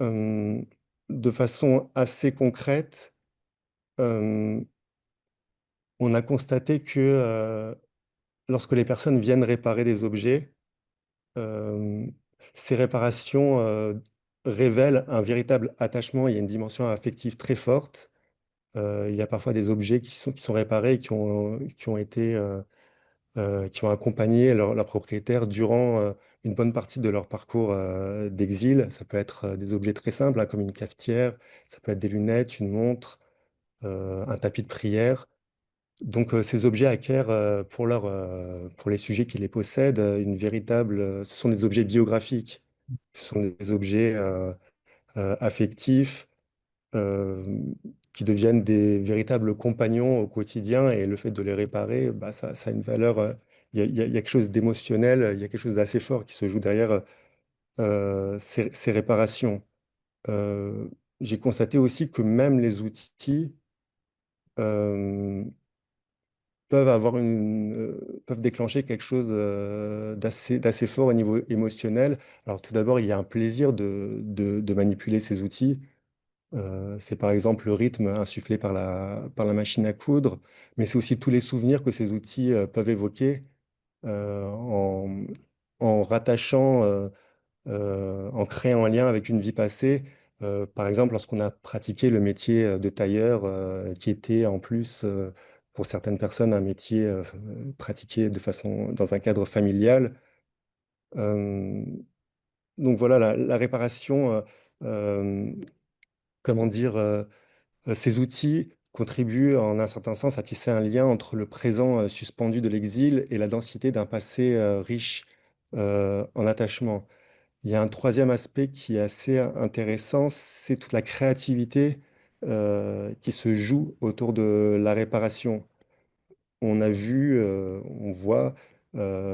euh, de façon assez concrète. euh, on a constaté que lorsque les personnes viennent réparer des objets, euh, ces réparations révèlent un véritable attachement. Il y a une dimension affective très forte. Il y a parfois des objets qui sont réparés et qui ont été, qui ont accompagné leur propriétaire durant une bonne partie de leur parcours d'exil. Ça peut être des objets très simples, hein, comme une cafetière, ça peut être des lunettes, une montre, un tapis de prière. Donc, ces objets acquièrent pour les sujets qui les possèdent une véritable. Ce sont des objets biographiques, ce sont des objets affectifs euh, qui deviennent des véritables compagnons au quotidien et le fait de les réparer, bah, ça a une valeur. Il y a quelque chose d'émotionnel, il y a quelque chose d'assez fort qui se joue derrière ces réparations. Euh, j'ai constaté aussi que même les outils euh, peuvent déclencher quelque chose d'assez fort au niveau émotionnel. Alors tout d'abord, il y a un plaisir de manipuler ces outils. C'est par exemple le rythme insufflé par par la machine à coudre, mais c'est aussi tous les souvenirs que ces outils peuvent évoquer en, en rattachant, en créant un lien avec une vie passée. Par exemple, lorsqu'on a pratiqué le métier de tailleur, qui était en plus, pour certaines personnes, un métier pratiqué dans un cadre familial. Euh, donc voilà, la réparation, euh, comment dire, ces outils contribuent en un certain sens à tisser un lien entre le présent suspendu de l'exil et la densité d'un passé riche en attachement. Il y a un troisième aspect qui est assez intéressant, c'est toute la créativité qui se joue autour de la réparation. On a vu, on voit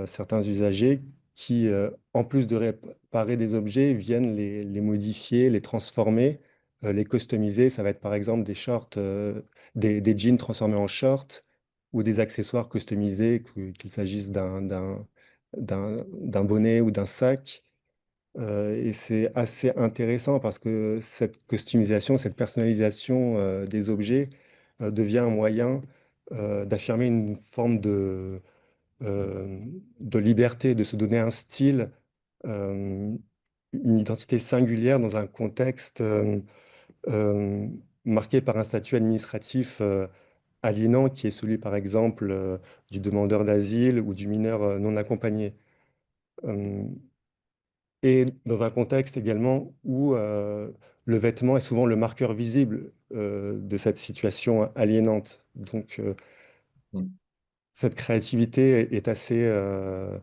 certains usagers qui, en plus de réparer des objets, viennent les modifier, les transformer, les customiser. Ça va être par exemple des shorts, des jeans transformés en shorts ou des accessoires customisés, qu'il s'agisse d'un bonnet ou d'un sac. Et c'est assez intéressant parce que cette customisation, cette personnalisation des objets devient un moyen d'affirmer une forme euh, de liberté, de se donner un style, euh, une identité singulière dans un contexte euh, marqué par un statut administratif aliénant qui est celui, par exemple, du demandeur d'asile ou du mineur non accompagné. Euh, et dans un contexte également où le vêtement est souvent le marqueur visible de cette situation aliénante. Donc, cette créativité est assez euh,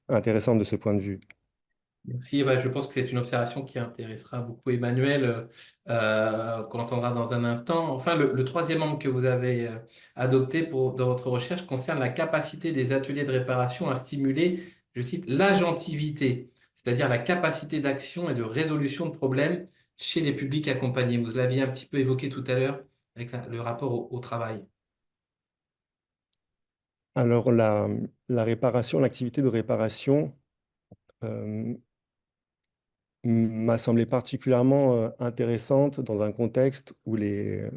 intéressante de ce point de vue. Merci. Je pense que c'est une observation qui intéressera beaucoup Emmanuel, qu'on entendra dans un instant. Enfin, le troisième angle que vous avez adopté dans votre recherche concerne la capacité des ateliers de réparation à stimuler, je cite, l'agentivité, c'est-à-dire la capacité d'action et de résolution de problèmes chez les publics accompagnés. Vous l'aviez un petit peu évoqué tout à l'heure avec le rapport au travail. Alors, la réparation, l'activité de réparation euh, m'a semblé particulièrement intéressante dans un contexte où les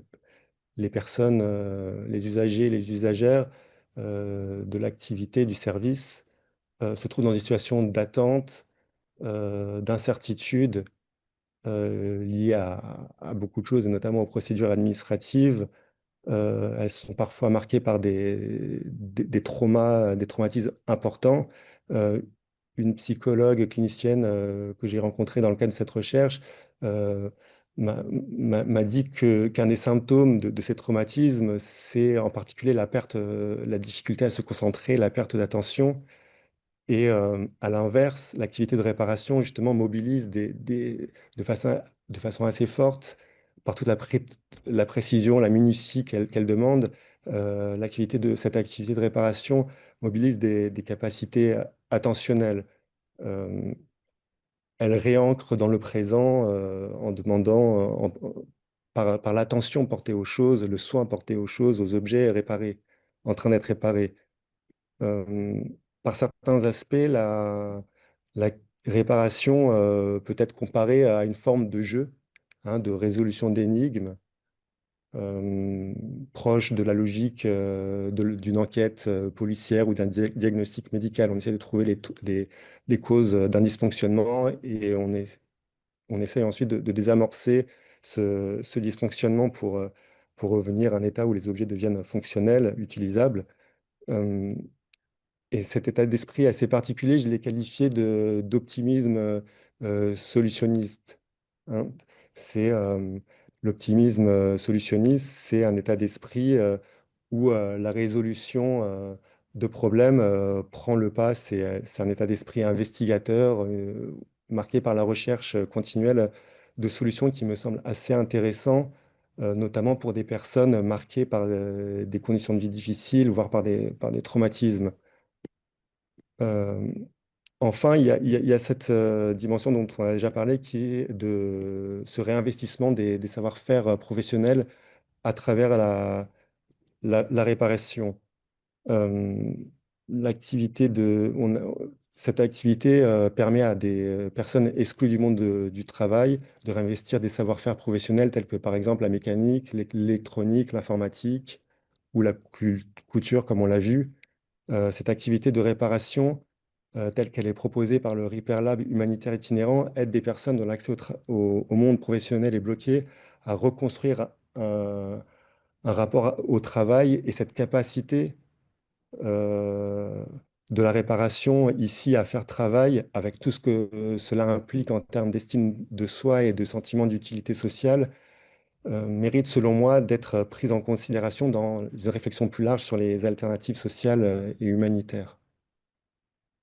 personnes, les usagers, les usagères de l'activité, du service, se trouvent dans des situations d'attente, d'incertitude liées à beaucoup de choses, et notamment aux procédures administratives. Elles sont parfois marquées par des traumas, des traumatismes importants. Euh, une psychologue clinicienne que j'ai rencontrée dans le cadre de cette recherche euh, m'a dit qu'un des symptômes de ces traumatismes, c'est en particulier la perte, la difficulté à se concentrer, la perte d'attention. Et à l'inverse, l'activité de réparation, justement, mobilise de façon assez forte, par toute la précision, la minutie qu'elle demande. Cette activité de réparation mobilise des capacités attentionnelles. Euh, Elle réancre dans le présent en demandant, par l'attention portée aux choses, le soin porté aux choses, aux objets réparés, en train d'être réparés. Euh, Par certains aspects, la réparation peut être comparée à une forme de jeu, hein, de résolution d'énigmes, euh, proche de la logique d'une enquête policière ou d'un diagnostic médical. On essaie de trouver les causes d'un dysfonctionnement et on essaie ensuite de désamorcer ce dysfonctionnement pour revenir à un état où les objets deviennent fonctionnels, utilisables. Euh, et cet état d'esprit assez particulier, je l'ai qualifié d'optimisme solutionniste, hein. C'est l'optimisme solutionniste, c'est un état d'esprit où la résolution de problèmes prend le pas. C'est un état d'esprit investigateur marqué par la recherche continuelle de solutions qui me semble assez intéressant, notamment pour des personnes marquées par des conditions de vie difficiles, voire par des traumatismes. Euh, Enfin, il y a cette dimension dont on a déjà parlé, qui est de ce réinvestissement des savoir-faire professionnels à travers la réparation. Euh, cette activité permet à des personnes exclues du monde du travail de réinvestir des savoir-faire professionnels tels que par exemple la mécanique, l'électronique, l'informatique ou la couture, comme on l'a vu. Cette activité de réparation, telle qu'elle est proposée par le Repair Lab humanitaire itinérant, aide des personnes dont l'accès au monde professionnel est bloqué à reconstruire un rapport au travail et cette capacité euh, de la réparation ici à faire travail avec tout ce que cela implique en termes d'estime de soi et de sentiment d'utilité sociale, mérite selon moi d'être prise en considération dans une réflexion plus large sur les alternatives sociales et humanitaires.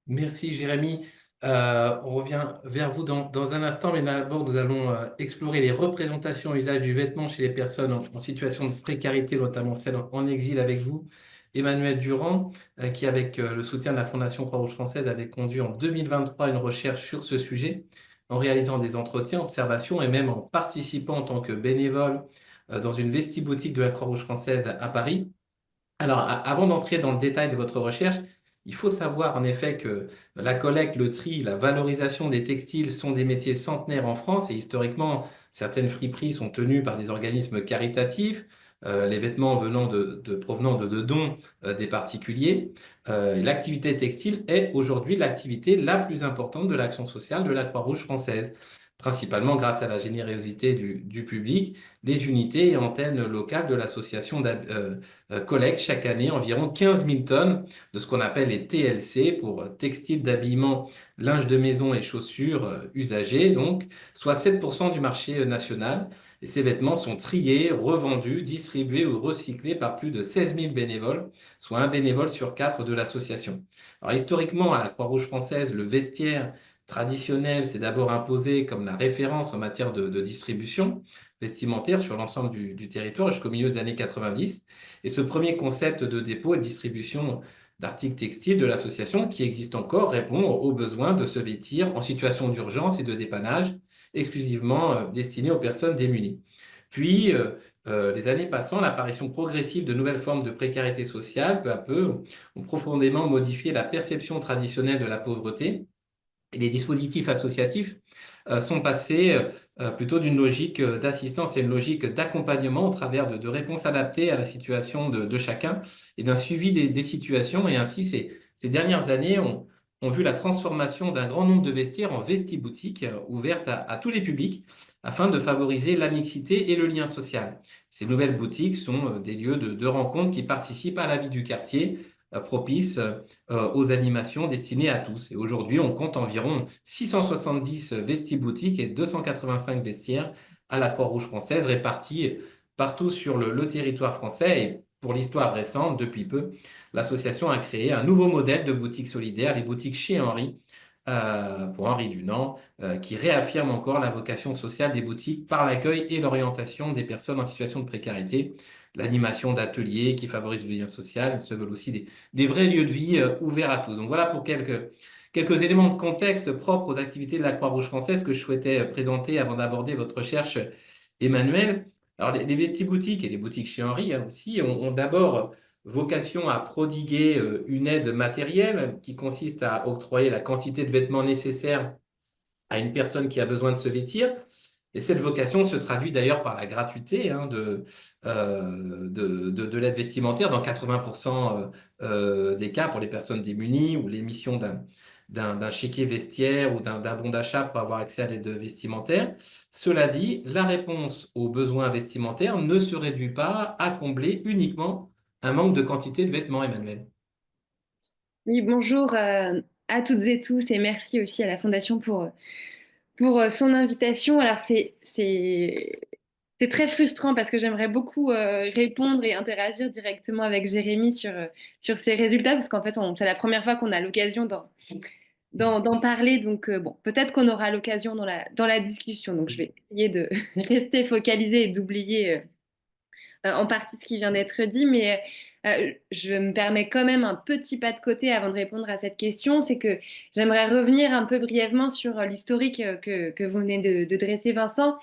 Merci Jérémy. On revient vers vous dans un instant, mais d'abord, nous allons explorer les représentations et usages du vêtement chez les personnes en situation de précarité, notamment celles en exil avec vous. Emmanuel Durand, qui, avec le soutien de la Fondation Croix-Rouge française, avait conduit en 2023 une recherche sur ce sujet, en réalisant des entretiens, observations et même en participant en tant que bénévole dans une vestiboutique de la Croix-Rouge française à Paris. Alors, avant d'entrer dans le détail de votre recherche, il faut savoir en effet que la collecte, le tri, la valorisation des textiles sont des métiers centenaires en France et historiquement, certaines friperies sont tenues par des organismes caritatifs, les vêtements provenant de dons des particuliers. L'activité textile est aujourd'hui l'activité la plus importante de l'action sociale de la Croix-Rouge française, principalement grâce à la générosité du public. Les unités et antennes locales de l'association collectent chaque année environ 15 000 tonnes de ce qu'on appelle les TLC pour textiles d'habillement, linge de maison et chaussures usagées, donc, soit 7% du marché national. Et ces vêtements sont triés, revendus, distribués ou recyclés par plus de 16 000 bénévoles, soit un bénévole sur quatre de l'association. Alors historiquement, à la Croix-Rouge française, le vestiaire traditionnel s'est d'abord imposé comme la référence en matière de distribution vestimentaire sur l'ensemble du territoire jusqu'au milieu des années 90. Et ce premier concept de dépôt et de distribution d'articles textiles de l'association, qui existe encore, répond aux besoins de se vêtir en situation d'urgence et de dépannage, exclusivement destiné aux personnes démunies. Puis, les années passant, l'apparition progressive de nouvelles formes de précarité sociale, peu à peu, ont profondément modifié la perception traditionnelle de la pauvreté. Et les dispositifs associatifs sont passés plutôt d'une logique d'assistance à une logique d'accompagnement au travers de réponses adaptées à la situation de chacun et d'un suivi des situations. Et ainsi, ces dernières années ont vu la transformation d'un grand nombre de vestiaires en vestiboutiques ouvertes à tous les publics afin de favoriser la mixité et le lien social. Ces nouvelles boutiques sont des lieux de rencontre qui participent à la vie du quartier, propices aux animations destinées à tous. Et aujourd'hui, on compte environ 670 vestiboutiques et 285 vestiaires à la Croix-Rouge française répartis partout sur le territoire français. Et pour l'histoire récente, depuis peu, l'association a créé un nouveau modèle de boutique solidaire, les boutiques chez Henri, pour Henri Dunant, qui réaffirme encore la vocation sociale des boutiques par l'accueil et l'orientation des personnes en situation de précarité, l'animation d'ateliers qui favorisent le lien social, se veulent aussi des vrais lieux de vie ouverts à tous. Donc voilà pour quelques éléments de contexte propres aux activités de la Croix-Rouge française que je souhaitais présenter avant d'aborder votre recherche, Emmanuel. Alors les vestiboutiques et les boutiques chez Henri aussi ont d'abord vocation à prodiguer une aide matérielle qui consiste à octroyer la quantité de vêtements nécessaires à une personne qui a besoin de se vêtir. Et cette vocation se traduit d'ailleurs par la gratuité de l'aide vestimentaire dans 80% des cas pour les personnes démunies ou l'émission d'un chéquier vestiaire ou d'un bon d'achat pour avoir accès à l'aide vestimentaire. Cela dit, la réponse aux besoins vestimentaires ne se réduit pas à combler uniquement un manque de quantité de vêtements, Emmanuel. Oui, bonjour à toutes et tous et merci aussi à la Fondation pour son invitation. Alors c'est très frustrant parce que j'aimerais beaucoup répondre et interagir directement avec Jérémy sur ces résultats parce qu'en fait c'est la première fois qu'on a l'occasion d'en parler. Donc bon, peut-être qu'on aura l'occasion dans la discussion. Donc je vais essayer de rester focalisée et d'oublier en partie ce qui vient d'être dit, mais je me permets quand même un petit pas de côté avant de répondre à cette question. C'est que j'aimerais revenir un peu brièvement sur l'historique que vous venez de dresser, Vincent,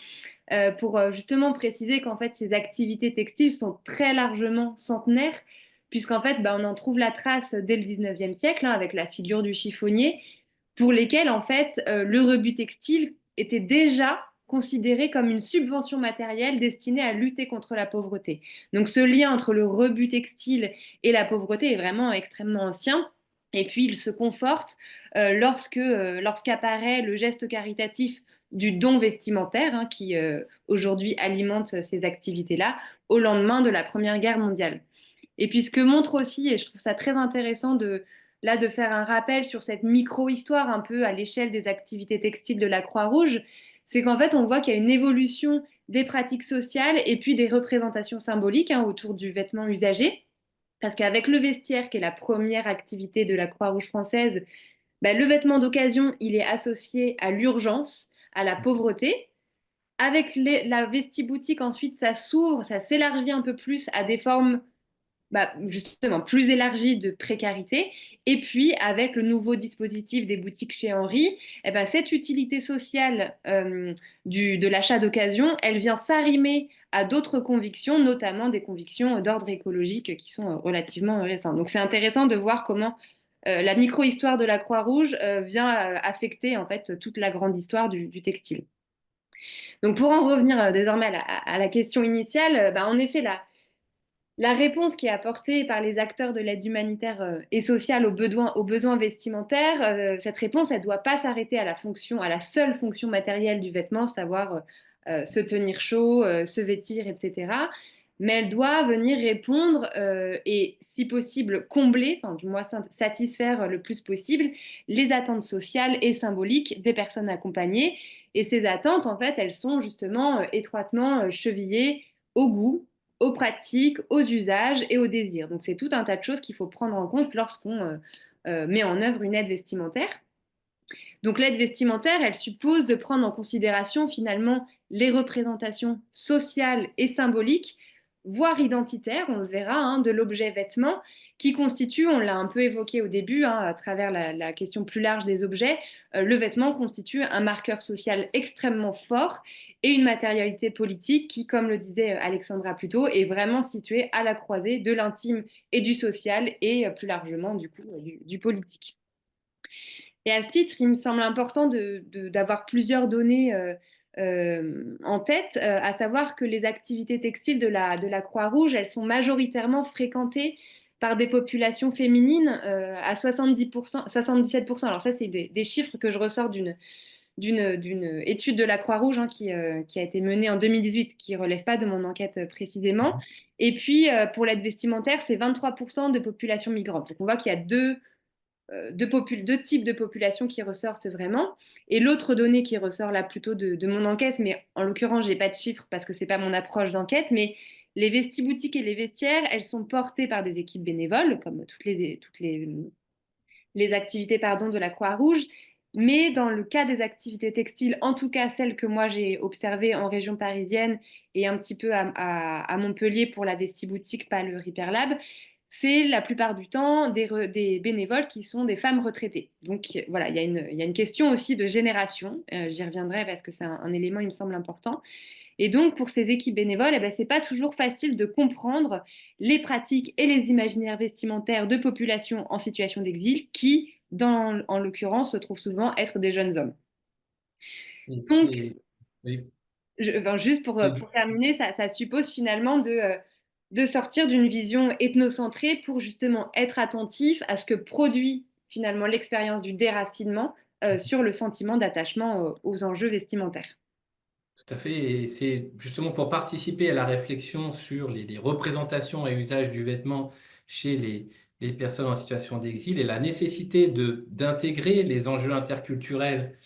pour justement préciser qu'en fait, ces activités textiles sont très largement centenaires, puisqu'en fait, bah, on en trouve la trace dès le 19e siècle, hein, avec la figure du chiffonnier, pour lesquels, en fait, le rebut textile était déjà considéré comme une subvention matérielle destinée à lutter contre la pauvreté. Donc ce lien entre le rebut textile et la pauvreté est vraiment extrêmement ancien. Et puis il se conforte lorsqu'apparaît le geste caritatif du don vestimentaire, hein, qui aujourd'hui alimente ces activités-là, au lendemain de la Première Guerre mondiale. Et puis ce que montre aussi, et je trouve ça très intéressant de faire un rappel sur cette micro-histoire un peu à l'échelle des activités textiles de la Croix-Rouge, c'est qu'en fait on voit qu'il y a une évolution des pratiques sociales et puis des représentations symboliques, hein, autour du vêtement usagé. Parce qu'avec le vestiaire, qui est la première activité de la Croix-Rouge française, ben, le vêtement d'occasion, il est associé à l'urgence, à la pauvreté. Avec la vestiboutique, ensuite, ça s'ouvre, ça s'élargit un peu plus à des formes justement plus élargie de précarité. Et puis, avec le nouveau dispositif des boutiques chez Henri, eh ben, cette utilité sociale de l'achat d'occasion, elle vient s'arrimer à d'autres convictions, notamment des convictions d'ordre écologique qui sont relativement récentes. Donc, c'est intéressant de voir comment la micro-histoire de la Croix-Rouge vient affecter en fait toute la grande histoire du textile. Donc, pour en revenir désormais à la question initiale, en effet, la réponse qui est apportée par les acteurs de l'aide humanitaire et sociale aux besoins vestimentaires, cette réponse, elle ne doit pas s'arrêter à à la seule fonction matérielle du vêtement, savoir se tenir chaud, se vêtir, etc. Mais elle doit venir répondre et, si possible, combler, enfin, du moins satisfaire le plus possible les attentes sociales et symboliques des personnes accompagnées. Et ces attentes, en fait, elles sont justement étroitement chevillées au goût, aux pratiques, aux usages et aux désirs. Donc c'est tout un tas de choses qu'il faut prendre en compte lorsqu'on met en œuvre une aide vestimentaire. Donc l'aide vestimentaire, elle suppose de prendre en considération finalement les représentations sociales et symboliques, voire identitaires, on le verra, hein, de l'objet vêtement, qui constitue, on l'a un peu évoqué au début, hein, à travers la question plus large des objets, le vêtement constitue un marqueur social extrêmement fort et une matérialité politique qui, comme le disait Alexandra plus tôt, est vraiment située à la croisée de l'intime et du social et plus largement du coup du politique. Et à ce titre, il me semble important d'avoir plusieurs données en tête, à savoir que les activités textiles de la Croix-Rouge, elles sont majoritairement fréquentées par des populations féminines à 70%, 77%. Alors ça, c'est des chiffres que je ressors d'une étude de la Croix-Rouge hein, qui a été menée en 2018, qui ne relève pas de mon enquête précisément. Et puis, pour l'aide vestimentaire, c'est 23% de population migrante. Donc on voit qu'il y a deux types de populations qui ressortent vraiment. Et l'autre donnée qui ressort là plutôt de mon enquête, mais en l'occurrence, j'ai pas de chiffres parce que c'est pas mon approche d'enquête, mais les vestiboutiques et les vestiaires, elles sont portées par des équipes bénévoles, comme les activités pardon, de la Croix-Rouge. Mais dans le cas des activités textiles, en tout cas celles que moi j'ai observées en région parisienne et un petit peu à Montpellier pour la vestiboutique, pas le Repair Lab, c'est la plupart du temps des bénévoles qui sont des femmes retraitées. Donc voilà, il y a une question aussi de génération. J'y reviendrai parce que c'est un élément, il me semble, important. Et donc, pour ces équipes bénévoles, eh ben, ce n'est pas toujours facile de comprendre les pratiques et les imaginaires vestimentaires de populations en situation d'exil qui, en l'occurrence, se trouvent souvent être des jeunes hommes. Donc, Oui. juste pour terminer, ça suppose finalement de sortir d'une vision ethnocentrée pour justement être attentif à ce que produit finalement l'expérience du déracinement sur le sentiment d'attachement aux enjeux vestimentaires. Tout à fait, et c'est justement pour participer à la réflexion sur les représentations et usages du vêtement chez les personnes en situation d'exil et la nécessité d'intégrer les enjeux interculturels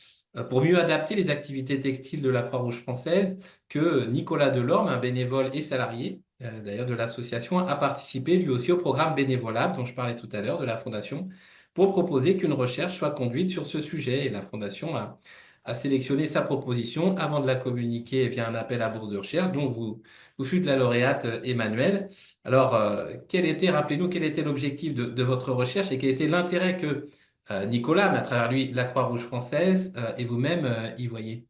pour mieux adapter les activités textiles de la Croix-Rouge française que Nicolas Delorme, un bénévole et salarié d'ailleurs de l'association, a participé lui aussi au programme Bénévolable dont je parlais tout à l'heure de la Fondation pour proposer qu'une recherche soit conduite sur ce sujet. Et la Fondation a sélectionné sa proposition avant de la communiquer via un appel à bourse de recherche dont vous fûtes la lauréate, Emmanuelle. Alors, rappelez-nous, quel était l'objectif de votre recherche et quel était l'intérêt que Nicolas, mais à travers lui, la Croix-Rouge française et vous-même y voyez?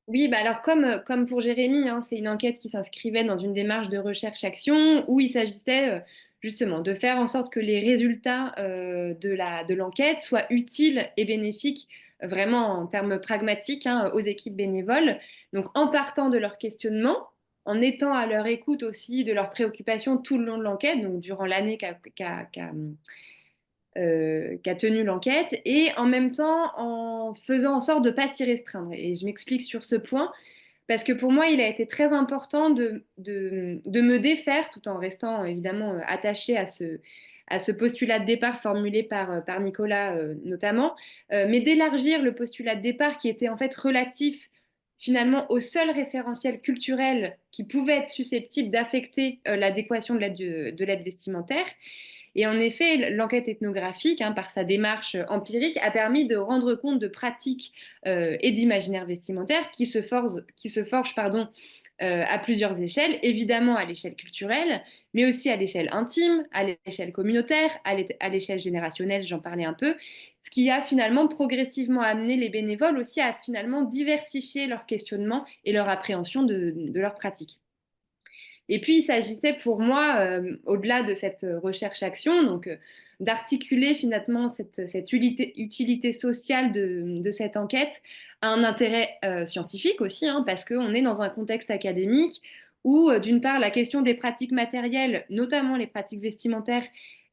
Oui, alors comme pour Jérémy, hein, c'est une enquête qui s'inscrivait dans une démarche de recherche-action où il s'agissait justement de faire en sorte que les résultats de l'enquête soient utiles et bénéfiques vraiment en termes pragmatiques hein, aux équipes bénévoles. Donc en partant de leurs questionnements, en étant à leur écoute aussi de leurs préoccupations tout le long de l'enquête, donc durant l'année qu'a tenu l'enquête et en même temps en faisant en sorte de ne pas s'y restreindre. Et je m'explique sur ce point parce que pour moi, il a été très important de me défaire tout en restant évidemment attaché à ce postulat de départ formulé par Nicolas notamment, mais d'élargir le postulat de départ qui était en fait relatif finalement au seul référentiel culturel qui pouvait être susceptible d'affecter l'adéquation de l'aide vestimentaire Et en effet, l'enquête ethnographique, hein, par sa démarche empirique, a permis de rendre compte de pratiques et d'imaginaires vestimentaires qui se forgent pardon, à plusieurs échelles, évidemment à l'échelle culturelle, mais aussi à l'échelle intime, à l'échelle communautaire, à l'échelle générationnelle, j'en parlais un peu, ce qui a finalement progressivement amené les bénévoles aussi à finalement diversifier leur questionnement et leur appréhension de leurs pratiques. Et puis, il s'agissait pour moi, au-delà de cette recherche-action, donc d'articuler finalement cette utilité sociale de cette enquête à un intérêt scientifique aussi, hein, parce qu'on est dans un contexte académique où, d'une part, la question des pratiques matérielles, notamment les pratiques vestimentaires,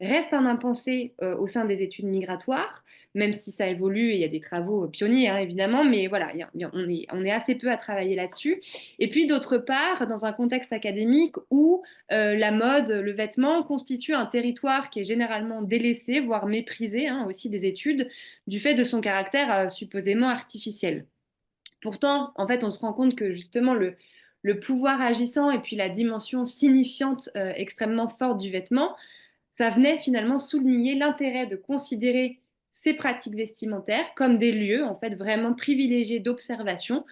reste un impensé au sein des études migratoires, même si ça évolue et il y a des travaux pionniers, hein, évidemment, mais voilà, on est assez peu à travailler là-dessus. Et puis d'autre part, dans un contexte académique où la mode, le vêtement constitue un territoire qui est généralement délaissé, voire méprisé, hein, aussi des études, du fait de son caractère supposément artificiel. Pourtant, en fait, on se rend compte que justement le pouvoir agissant et puis la dimension signifiante extrêmement forte du vêtement, ça venait finalement souligner l'intérêt de considérer ces pratiques vestimentaires comme des lieux en fait vraiment privilégiés d'observation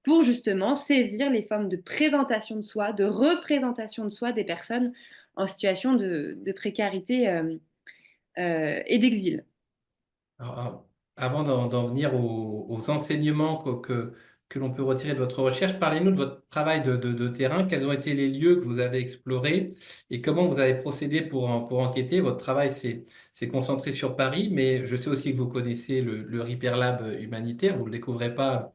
pour justement saisir les formes de présentation de soi, de représentation de soi des personnes en situation de précarité et d'exil. Alors, avant d'en venir aux enseignements que l'on peut retirer de votre recherche, parlez-nous de votre travail de terrain. Quels ont été les lieux que vous avez explorés et comment vous avez procédé pour enquêter? Votre travail s'est concentré sur Paris, mais je sais aussi que vous connaissez le Repair Lab humanitaire. Vous ne le découvrez pas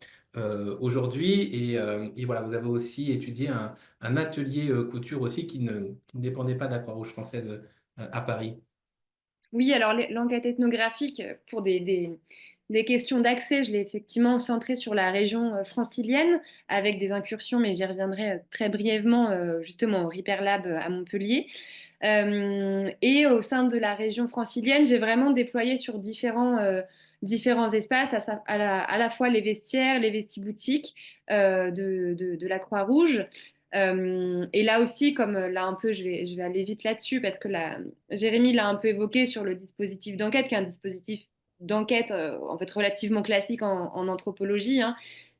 aujourd'hui. Et voilà, vous avez aussi étudié un atelier couture aussi qui ne dépendait pas de la Croix-Rouge française à Paris. Oui, alors l'enquête ethnographique, pour des questions d'accès, je l'ai effectivement centrée sur la région francilienne, avec des incursions, mais j'y reviendrai très brièvement, justement au Repair Lab à Montpellier. Et au sein de la région francilienne, j'ai vraiment déployé sur différents espaces, à la fois les vestiaires, les vestiboutiques de la Croix-Rouge. Et là aussi, comme là un peu, je vais aller vite là-dessus parce que là, Jérémy l'a un peu évoqué sur le dispositif d'enquête, qui est un dispositif d'enquête en fait relativement classique en anthropologie, hein.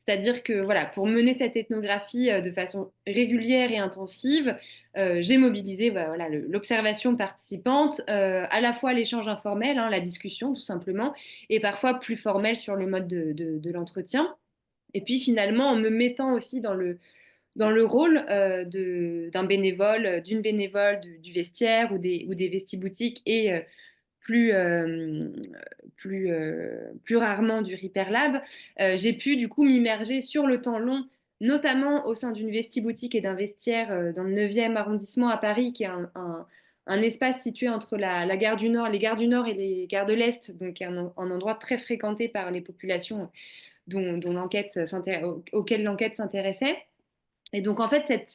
C'est-à-dire que voilà, pour mener cette ethnographie de façon régulière et intensive, j'ai mobilisé voilà, l'observation participante, à la fois l'échange informel, hein, la discussion tout simplement, et parfois plus formel sur le mode de l'entretien. Et puis finalement, en me mettant aussi dans le rôle d'un bénévole, d'une bénévole du vestiaire ou des vestiboutiques et plus, euh, plus rarement du Repair Lab, j'ai pu du coup m'immerger sur le temps long, notamment au sein d'une vestiboutique et d'un vestiaire dans le 9e arrondissement à Paris, qui est un espace situé entre la gare du Nord, les gares du Nord et les gares de l'Est, donc un endroit très fréquenté par les populations auxquelles l'enquête s'intéressait. Et donc, en fait,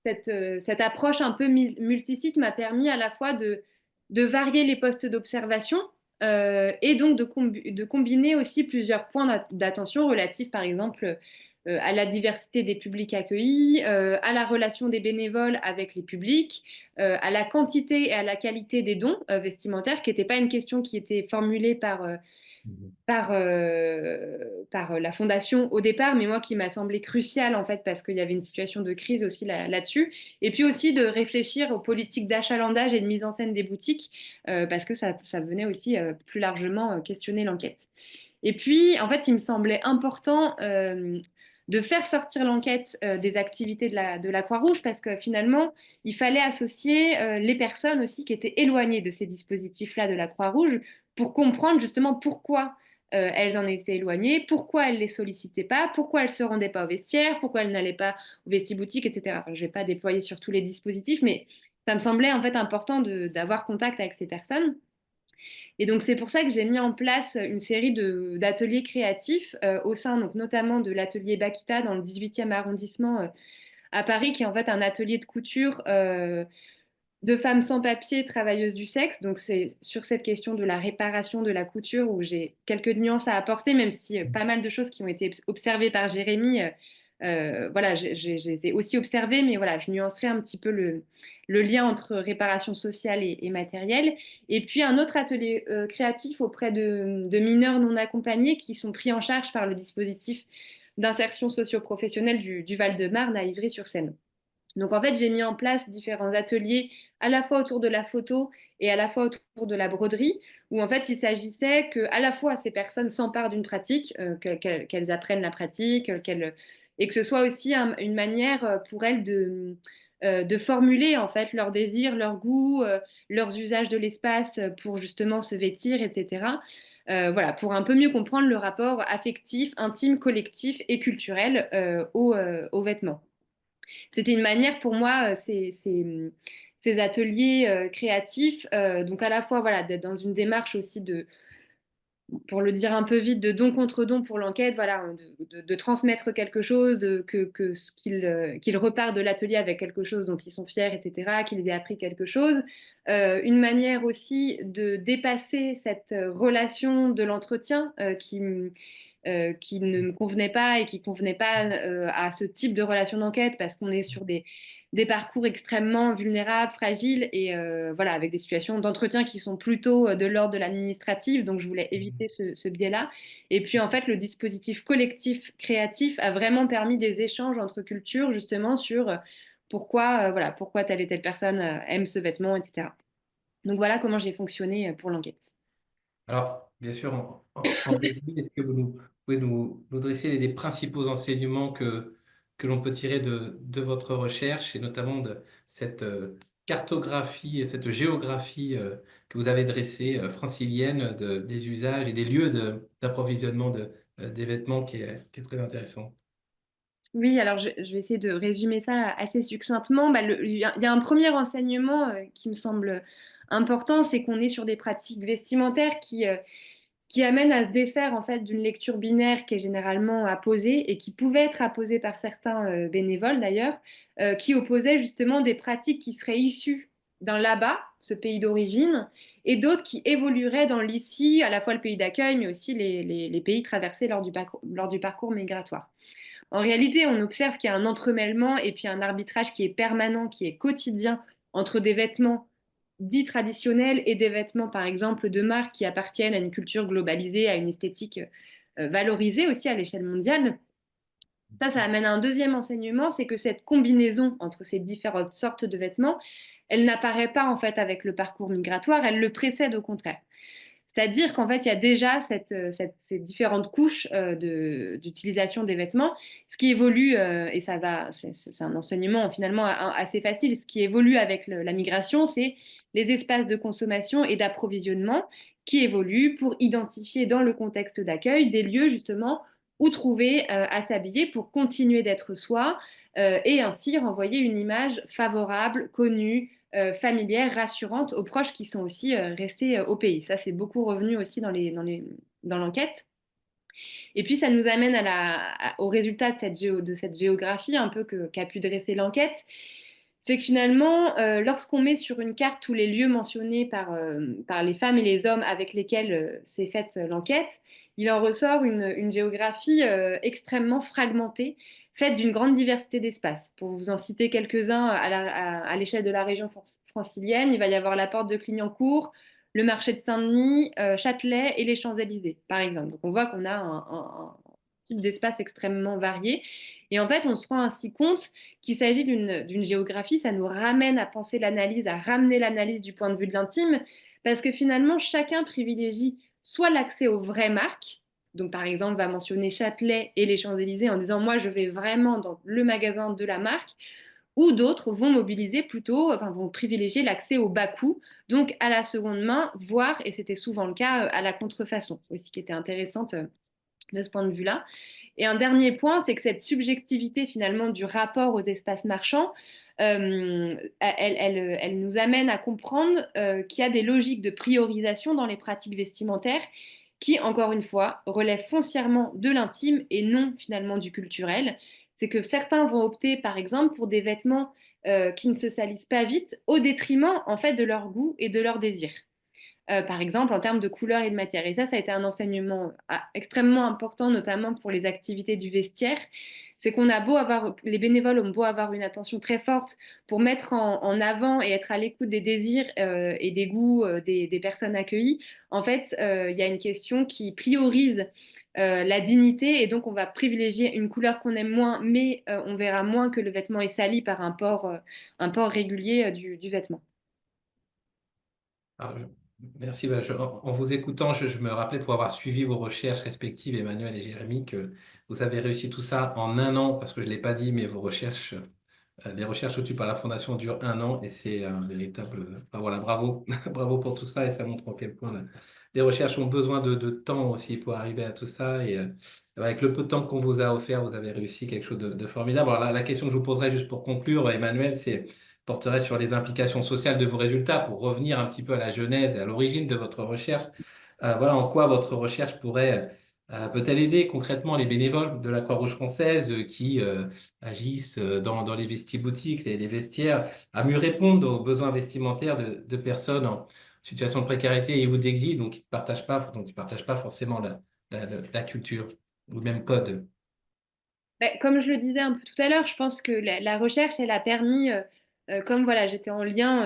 cette approche un peu multisite m'a permis à la fois de varier les postes d'observation et donc de combiner aussi plusieurs points d'attention relatifs, par exemple, à la diversité des publics accueillis, à la relation des bénévoles avec les publics, à la quantité et à la qualité des dons vestimentaires, qui n'était pas une question qui était formulée par la fondation au départ, mais moi qui m'a semblé crucial en fait parce qu'il y avait une situation de crise aussi là-dessus. Et puis aussi de réfléchir aux politiques d'achalandage et de mise en scène des boutiques parce que ça venait aussi plus largement questionner l'enquête. Et puis en fait, il me semblait important de faire sortir l'enquête des activités de la Croix-Rouge parce que finalement, il fallait associer les personnes aussi qui étaient éloignées de ces dispositifs-là de la Croix-Rouge pour comprendre justement pourquoi elles en étaient éloignées, pourquoi elles ne les sollicitaient pas, pourquoi elles ne se rendaient pas au vestiaire, pourquoi elles n'allaient pas au vestiboutique, etc. Enfin, je ne vais pas déployer sur tous les dispositifs, mais ça me semblait en fait important d'avoir contact avec ces personnes. Et donc c'est pour ça que j'ai mis en place une série d'ateliers créatifs au sein donc, notamment de l'atelier Bakita dans le 18e arrondissement à Paris, qui est en fait un atelier de couture de femmes sans papier, travailleuses du sexe. Donc c'est sur cette question de la réparation de la couture où j'ai quelques nuances à apporter, même si pas mal de choses qui ont été observées par Jérémy Voilà, je les ai aussi observés, mais voilà, je nuancerai un petit peu le lien entre réparation sociale et matérielle. Et puis un autre atelier créatif auprès de mineurs non accompagnés qui sont pris en charge par le dispositif d'insertion socio-professionnelle du Val-de-Marne à Ivry-sur-Seine. Donc en fait, j'ai mis en place différents ateliers à la fois autour de la photo et à la fois autour de la broderie, où en fait il s'agissait que à la fois ces personnes s'emparent d'une pratique, qu'elles apprennent la pratique, et que ce soit aussi une manière pour elles de formuler en fait leurs désirs, leurs goûts, leurs usages de l'espace pour justement se vêtir, etc. Voilà, pour un peu mieux comprendre le rapport affectif, intime, collectif et culturel aux vêtements. C'était une manière pour moi, ces ateliers créatifs, donc à la fois voilà, d'être dans une démarche aussi pour le dire un peu vite, de don contre don pour l'enquête, voilà, de transmettre quelque chose, qu'ils repartent de l'atelier avec quelque chose dont ils sont fiers, etc., qu'ils aient appris quelque chose. Une manière aussi de dépasser cette relation de l'entretien qui ne me convenait pas et qui ne convenait pas à ce type de relation d'enquête parce qu'on est sur des parcours extrêmement vulnérables, fragiles et voilà, avec des situations d'entretien qui sont plutôt de l'ordre de l'administratif. Donc, je voulais éviter ce biais-là. Et puis, en fait, le dispositif collectif créatif a vraiment permis des échanges entre cultures, justement, sur voilà, pourquoi telle et telle personne aime ce vêtement, etc. Donc, voilà comment j'ai fonctionné pour l'enquête. Alors, bien sûr, en résumé, est-ce que vous pouvez nous dresser les principaux enseignements que l'on peut tirer de votre recherche et notamment de cette cartographie et cette géographie que vous avez dressée, francilienne, des usages et des lieux d'approvisionnement des vêtements qui est très intéressant. Oui, alors je vais essayer de résumer ça assez succinctement. Bah, il y a un premier enseignement qui me semble important, c'est qu'on est sur des pratiques vestimentaires qui amènent à se défaire en fait d'une lecture binaire qui est généralement apposée et qui pouvait être apposée par certains bénévoles d'ailleurs, qui opposaient justement des pratiques qui seraient issues d'un là-bas, ce pays d'origine, et d'autres qui évolueraient dans l'ici, à la fois le pays d'accueil, mais aussi les pays traversés lors du parcours migratoire. En réalité, on observe qu'il y a un entremêlement et puis un arbitrage qui est permanent, qui est quotidien entre des vêtements dits traditionnels et des vêtements, par exemple, de marque qui appartiennent à une culture globalisée, à une esthétique valorisée aussi à l'échelle mondiale. Ça amène à un deuxième enseignement, c'est que cette combinaison entre ces différentes sortes de vêtements, elle n'apparaît pas en fait avec le parcours migratoire, elle le précède au contraire. C'est-à-dire qu'en fait, il y a déjà ces différentes couches d'utilisation des vêtements. Ce qui évolue, et c'est un enseignement finalement assez facile, ce qui évolue avec la migration, c'est les espaces de consommation et d'approvisionnement qui évoluent pour identifier dans le contexte d'accueil des lieux justement où trouver à s'habiller pour continuer d'être soi et ainsi renvoyer une image favorable, connue, familière, rassurante aux proches qui sont aussi restés au pays. Ça, c'est beaucoup revenu aussi dans l'enquête. Et puis, ça nous amène au résultat de cette géographie un peu qu'a pu dresser l'enquête. C'est que finalement, lorsqu'on met sur une carte tous les lieux mentionnés par les femmes et les hommes avec lesquels s'est faite l'enquête, il en ressort une géographie extrêmement fragmentée, faite d'une grande diversité d'espaces. Pour vous en citer quelques-uns à l'échelle de la région francilienne, il va y avoir la porte de Clignancourt, le marché de Saint-Denis, Châtelet et les Champs-Élysées, par exemple. Donc on voit qu'on a un type d'espace extrêmement varié. Et en fait, on se rend ainsi compte qu'il s'agit d'une géographie, ça nous ramène à penser l'analyse, à ramener l'analyse du point de vue de l'intime, parce que finalement, chacun privilégie soit l'accès aux vraies marques, donc par exemple, va mentionner Châtelet et les Champs-Élysées en disant, moi, je vais vraiment dans le magasin de la marque, ou d'autres vont mobiliser plutôt, enfin, vont privilégier l'accès au bas coût, donc à la seconde main, voire, et c'était souvent le cas, à la contrefaçon, aussi qui était intéressante de ce point de vue-là. Et un dernier point, c'est que cette subjectivité finalement du rapport aux espaces marchands, elle nous amène à comprendre qu'il y a des logiques de priorisation dans les pratiques vestimentaires qui, encore une fois, relèvent foncièrement de l'intime et non finalement du culturel. C'est que certains vont opter, par exemple, pour des vêtements qui ne se salissent pas vite, au détriment en fait de leur goût et de leur désir. Par exemple en termes de couleur et de matière. Et ça a été un enseignement extrêmement important, notamment pour les activités du vestiaire. c'est qu'on a beau avoir, les bénévoles ont beau avoir une attention très forte pour mettre en avant et être à l'écoute des désirs et des goûts des personnes accueillies. En fait, il y a une question qui priorise la dignité et donc on va privilégier une couleur qu'on aime moins, mais on verra moins que le vêtement est sali par un port régulier du vêtement. Alors, merci. En vous écoutant, je me rappelais pour avoir suivi vos recherches respectives, Emmanuel et Jérémy, que vous avez réussi tout ça en un an, parce que je ne l'ai pas dit, mais vos recherches, les recherches soutenues par la Fondation durent un an et c'est un véritable. Enfin, voilà, bravo. Bravo pour tout ça et ça montre à quel point les recherches ont besoin de temps aussi pour arriver à tout ça. Et avec le peu de temps qu'on vous a offert, vous avez réussi quelque chose de formidable. Alors, la question que je vous poserai juste pour conclure, Emmanuel, porterait sur les implications sociales de vos résultats pour revenir un petit peu à la genèse et à l'origine de votre recherche. Voilà en quoi votre recherche pourrait peut-elle aider concrètement les bénévoles de la Croix-Rouge française qui agissent dans les vestiboutiques, les vestiaires, à mieux répondre aux besoins vestimentaires de personnes en situation de précarité et ou d'exil, donc qui ne partagent pas forcément la culture ou le même code. Ben, comme je le disais un peu tout à l'heure, je pense que la recherche, elle a permis, comme voilà, j'étais en lien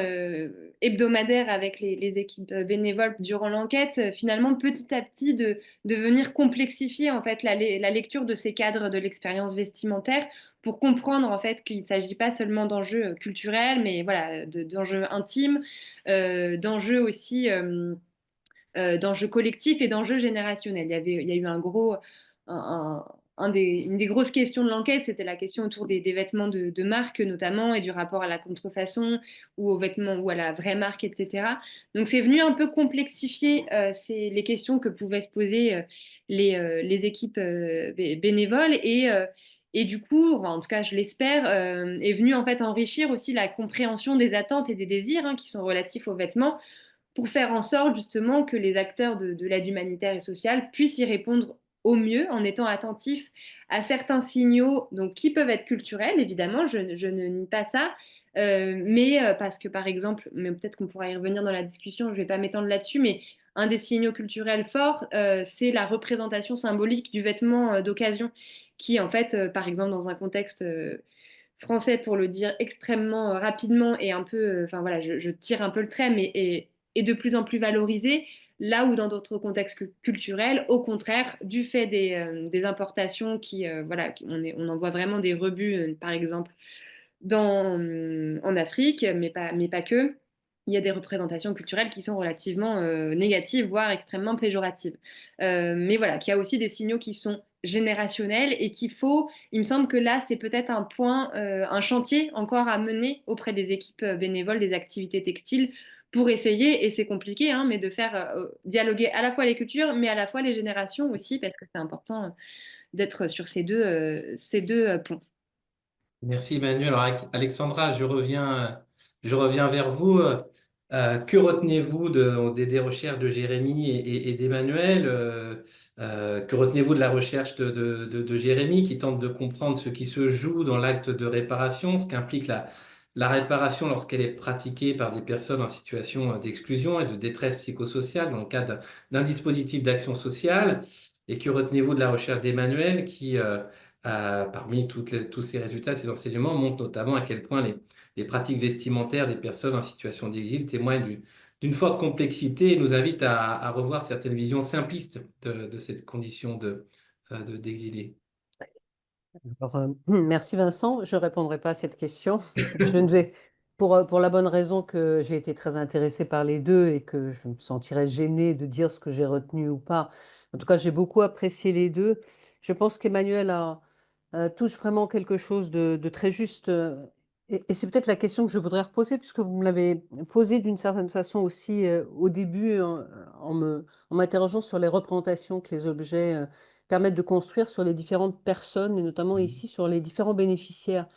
hebdomadaire avec les équipes bénévoles durant l'enquête, finalement petit à petit de venir complexifier en fait la lecture de ces cadres de l'expérience vestimentaire pour comprendre en fait qu'il ne s'agit pas seulement d'enjeux culturels, mais voilà, d'enjeux intimes, d'enjeux aussi d'enjeux collectifs et d'enjeux générationnels. Il y a eu un, une des grosses questions de l'enquête, c'était la question autour des vêtements de marque notamment et du rapport à la contrefaçon ou aux vêtements ou à la vraie marque, etc. Donc c'est venu un peu complexifier les questions que pouvaient se poser les équipes bénévoles et du coup, en tout cas je l'espère, est venu en fait enrichir aussi la compréhension des attentes et des désirs qui sont relatifs aux vêtements pour faire en sorte justement que les acteurs de l'aide humanitaire et sociale puissent y répondre au mieux en étant attentifs à certains signaux donc, qui peuvent être culturels, évidemment, je ne nie pas ça, mais parce que par exemple, mais peut-être qu'on pourra y revenir dans la discussion, je ne vais pas m'étendre là-dessus, mais un des signaux culturels forts, c'est la représentation symbolique du vêtement d'occasion, qui en fait, par exemple, dans un contexte français, pour le dire extrêmement rapidement et un peu, enfin voilà, je tire un peu le trait, mais est de plus en plus valorisé, là où dans d'autres contextes culturels, au contraire, du fait des importations voilà, on en voit vraiment des rebuts, par exemple, en Afrique, mais pas que. Il y a des représentations culturelles qui sont relativement négatives, voire extrêmement péjoratives. Mais voilà, qu'il y a aussi des signaux qui sont générationnels et qu'il faut, il me semble que là, c'est peut-être un point, un chantier encore à mener auprès des équipes bénévoles des activités textiles pour essayer, et c'est compliqué, mais de faire dialoguer à la fois les cultures, mais à la fois les générations aussi, parce que c'est important d'être sur ces deux ponts. Merci Emmanuel. Alors Alexandra, je reviens vers vous. Que retenez-vous des recherches de Jérémy et d'Emmanuel? Que retenez-vous de la recherche de Jérémy qui tente de comprendre ce qui se joue dans l'acte de réparation, ce qu'implique la réparation lorsqu'elle est pratiquée par des personnes en situation d'exclusion et de détresse psychosociale dans le cadre d'un dispositif d'action sociale? Et que retenez-vous de la recherche d'Emmanuel qui parmi tous ces résultats, ces enseignements montrent notamment à quel point les pratiques vestimentaires des personnes en situation d'exil témoignent d'une forte complexité et nous invitent à revoir certaines visions simplistes de cette condition d'exilé. Alors, merci Vincent. Je ne répondrai pas à cette question. Je ne vais, pour la bonne raison que j'ai été très intéressée par les deux et que je me sentirais gênée de dire ce que j'ai retenu ou pas. En tout cas, j'ai beaucoup apprécié les deux. Je pense qu'Emmanuel touche vraiment quelque chose de très juste. Et c'est peut-être la question que je voudrais reposer, puisque vous me l'avez posée d'une certaine façon aussi au début en m'interrogeant sur les représentations que les objets permettent de construire sur les différentes personnes, et notamment ici sur les différents bénéficiaires.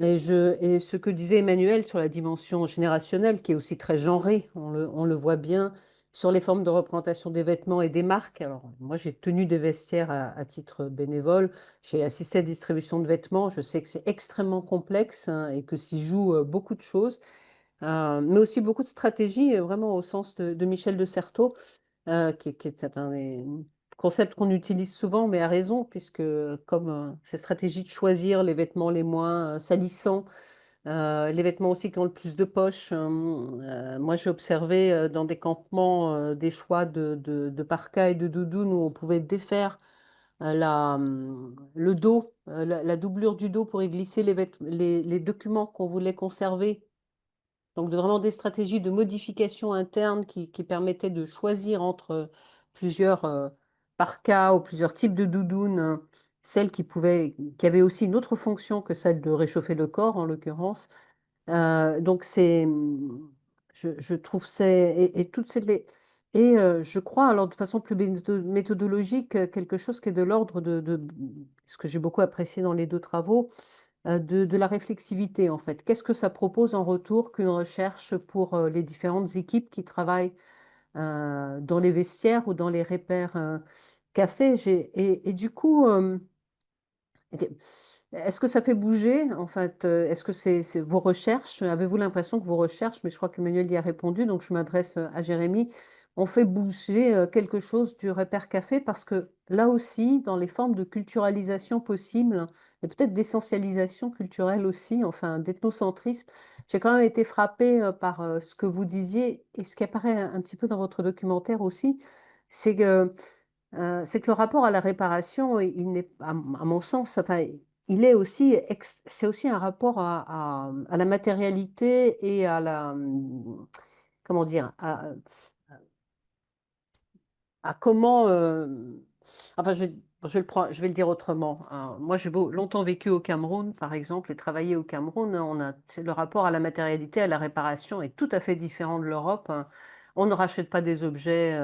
Et ce que disait Emmanuel sur la dimension générationnelle, qui est aussi très genrée, on le voit bien, sur les formes de représentation des vêtements et des marques. Alors, moi, j'ai tenu des vestiaires à titre bénévole, j'ai assisté à la distribution de vêtements, je sais que c'est extrêmement complexe et que s'y joue beaucoup de choses, mais aussi beaucoup de stratégies, vraiment au sens de Michel de Certeau, qui est un des concept qu'on utilise souvent, mais à raison, puisque comme cette stratégie de choisir les vêtements les moins salissants, les vêtements aussi qui ont le plus de poches. Moi, j'ai observé dans des campements des choix de parkas et de doudounes où on pouvait défaire le dos, la doublure du dos pour y glisser les documents qu'on voulait conserver. Donc, vraiment des stratégies de modification interne qui permettaient de choisir entre plusieurs parkas ou plusieurs types de doudounes, celles qui avaient aussi une autre fonction que celle de réchauffer le corps, en l'occurrence. Donc, je trouve et toutes je crois, alors de façon plus méthodologique, quelque chose qui est de l'ordre de ce que j'ai beaucoup apprécié dans les deux travaux, de la réflexivité, en fait. Qu'est-ce que ça propose en retour qu'une recherche pour les différentes équipes qui travaillent dans les vestiaires ou dans les repères cafés? Et du coup, ok. Est-ce que ça fait bouger, en fait, est-ce que c'est vos recherches, avez-vous l'impression que vos recherches, mais je crois qu'Emmanuel y a répondu, donc je m'adresse à Jérémy, ont fait bouger quelque chose du repère café parce que là aussi, dans les formes de culturalisation possibles, et peut-être d'essentialisation culturelle aussi, enfin d'ethnocentrisme, j'ai quand même été frappée par ce que vous disiez et ce qui apparaît un petit peu dans votre documentaire aussi, c'est que c'est que le rapport à la réparation, il n'est, à mon sens, enfin, il est aussi, c'est aussi un rapport à la matérialité et à comment dire, à comment, enfin, je vais le dire autrement, hein. Moi, j'ai longtemps vécu au Cameroun, par exemple, et travaillé au Cameroun. Le rapport à la matérialité, à la réparation est tout à fait différent de l'Europe, hein. On ne rachète pas des objets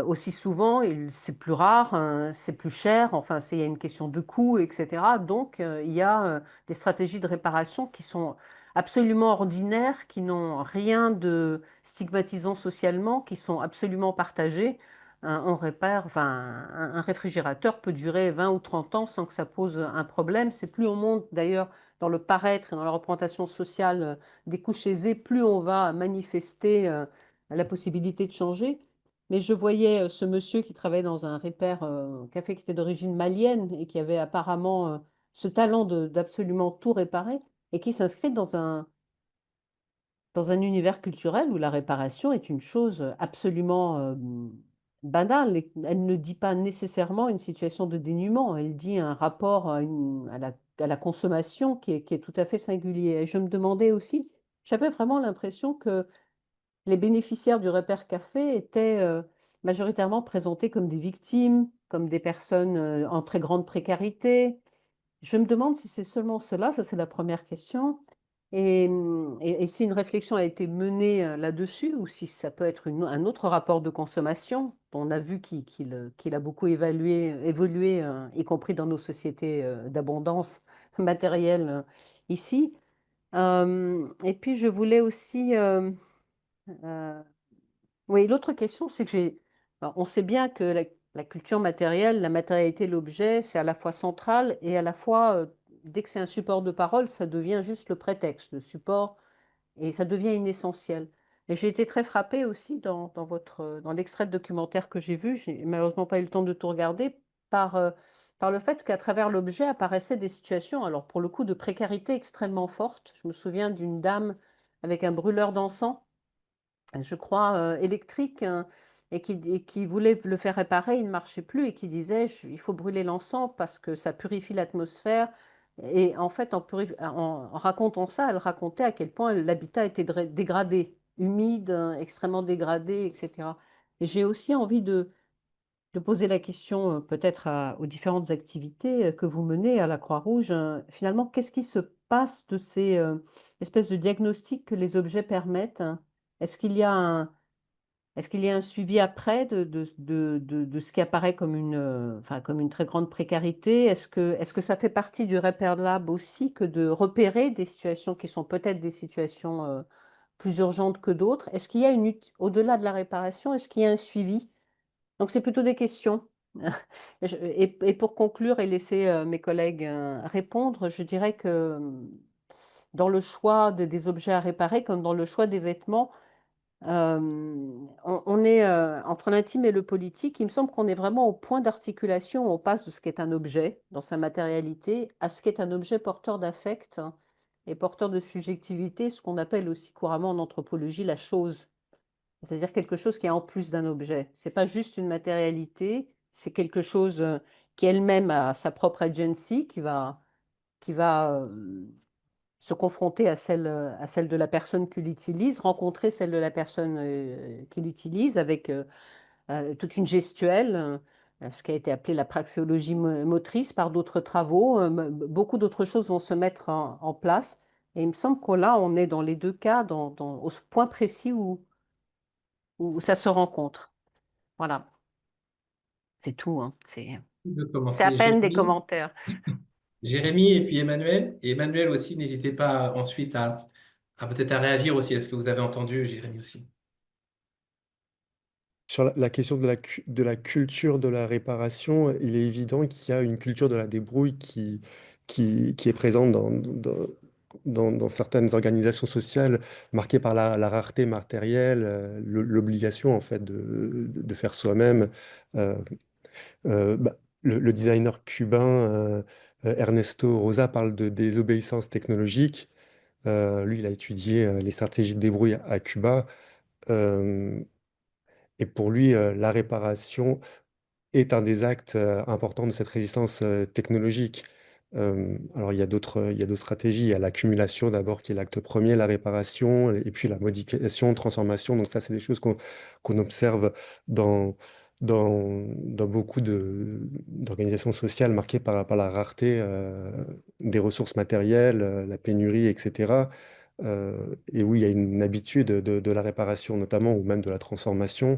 aussi souvent, c'est plus rare, hein, c'est plus cher, enfin, il y a une question de coût, etc. Donc, il y a des stratégies de réparation qui sont absolument ordinaires, qui n'ont rien de stigmatisant socialement, qui sont absolument partagées. On répare, enfin, un réfrigérateur peut durer 20 ou 30 ans sans que ça pose un problème. C'est plus on monte d'ailleurs dans le paraître et dans la représentation sociale des couches aisées, plus on va manifester la possibilité de changer. Mais je voyais ce monsieur qui travaillait dans un repair café qui était d'origine malienne et qui avait apparemment ce talent d'absolument tout réparer et qui s'inscrit dans un univers culturel où la réparation est une chose absolument banale. Elle ne dit pas nécessairement une situation de dénuement, elle dit un rapport à la consommation qui est tout à fait singulier. Et je me demandais aussi, j'avais vraiment l'impression que les bénéficiaires du Repère Café étaient majoritairement présentés comme des victimes, comme des personnes en très grande précarité. Je me demande si c'est seulement cela, ça c'est la première question, et si une réflexion a été menée là-dessus, ou si ça peut être un autre rapport de consommation. On a vu qu'il a beaucoup évolué, y compris dans nos sociétés d'abondance matérielle ici. Et puis je voulais aussi euh, oui, l'autre question, c'est que alors, on sait bien que la culture matérielle, la matérialité, l'objet, c'est à la fois central et à la fois, dès que c'est un support de parole, ça devient juste le prétexte, le support, et ça devient inessentiel. Et j'ai été très frappée aussi dans l'extrait de documentaire que j'ai vu, j'ai malheureusement pas eu le temps de tout regarder, par le fait qu'à travers l'objet apparaissaient des situations, alors pour le coup, de précarité extrêmement forte. Je me souviens d'une dame avec un brûleur d'encens, je crois, électrique, hein, et qui voulait le faire réparer, il ne marchait plus et qui disait, il faut brûler l'encens parce que ça purifie l'atmosphère. Et en fait, en racontant ça, elle racontait à quel point l'habitat était dégradé, humide, hein, extrêmement dégradé, etc. Et j'ai aussi envie de poser la question peut-être aux différentes activités que vous menez à la Croix-Rouge. Finalement, qu'est-ce qui se passe de ces espèces de diagnostics que les objets permettent, hein? Est-ce qu'il y a un suivi après de ce qui apparaît comme enfin, comme une très grande précarité? Est-ce que ça fait partie du Repair Lab aussi que de repérer des situations qui sont peut-être des situations plus urgentes que d'autres? Est-ce qu'il y a au-delà de la réparation, est-ce qu'il y a un suivi? Donc, c'est plutôt des questions. Et pour conclure et laisser mes collègues répondre, je dirais que dans le choix des objets à réparer, comme dans le choix des vêtements, On est entre l'intime et le politique. Il me semble qu'on est vraiment au point d'articulation. On passe de ce qu'est un objet dans sa matérialité à ce qu'est un objet porteur d'affect et porteur de subjectivité, ce qu'on appelle aussi couramment en anthropologie la chose. C'est-à-dire quelque chose qui est en plus d'un objet. C'est pas juste une matérialité, c'est quelque chose qui elle-même a sa propre agency, qui va se confronter à celle de la personne qui l'utilise, rencontrer celle de la personne qui l'utilise avec toute une gestuelle, ce qui a été appelé la praxéologie motrice par d'autres travaux. Beaucoup d'autres choses vont se mettre en place. Et il me semble que là, on est dans les deux cas, au point précis où ça se rencontre. Voilà, c'est tout, hein. De C'est à commencer, peine des commentaires. Jérémy et puis Emmanuel. Et Emmanuel aussi, n'hésitez pas ensuite à peut-être à réagir aussi à ce que vous avez entendu, Jérémy aussi. Sur la question de la culture de la réparation, il est évident qu'il y a une culture de la débrouille qui est présente dans certaines organisations sociales, marquée par la rareté matérielle, l'obligation en fait de faire soi-même. Euh, le designer cubain Ernesto Rosa parle de désobéissance technologique. Lui, il a étudié les stratégies de débrouille à Cuba. Euh, et pour lui, la réparation est un des actes importants de cette résistance technologique. Il y a d'autres stratégies. Il y a l'accumulation d'abord, qui est l'acte premier, la réparation, et puis la modification, transformation. Donc ça, c'est des choses qu'on observe dans, dans beaucoup d'organisations sociales marquées par la rareté des ressources matérielles, la pénurie, etc. Et oui, il y a une habitude de la réparation, notamment, ou même de la transformation.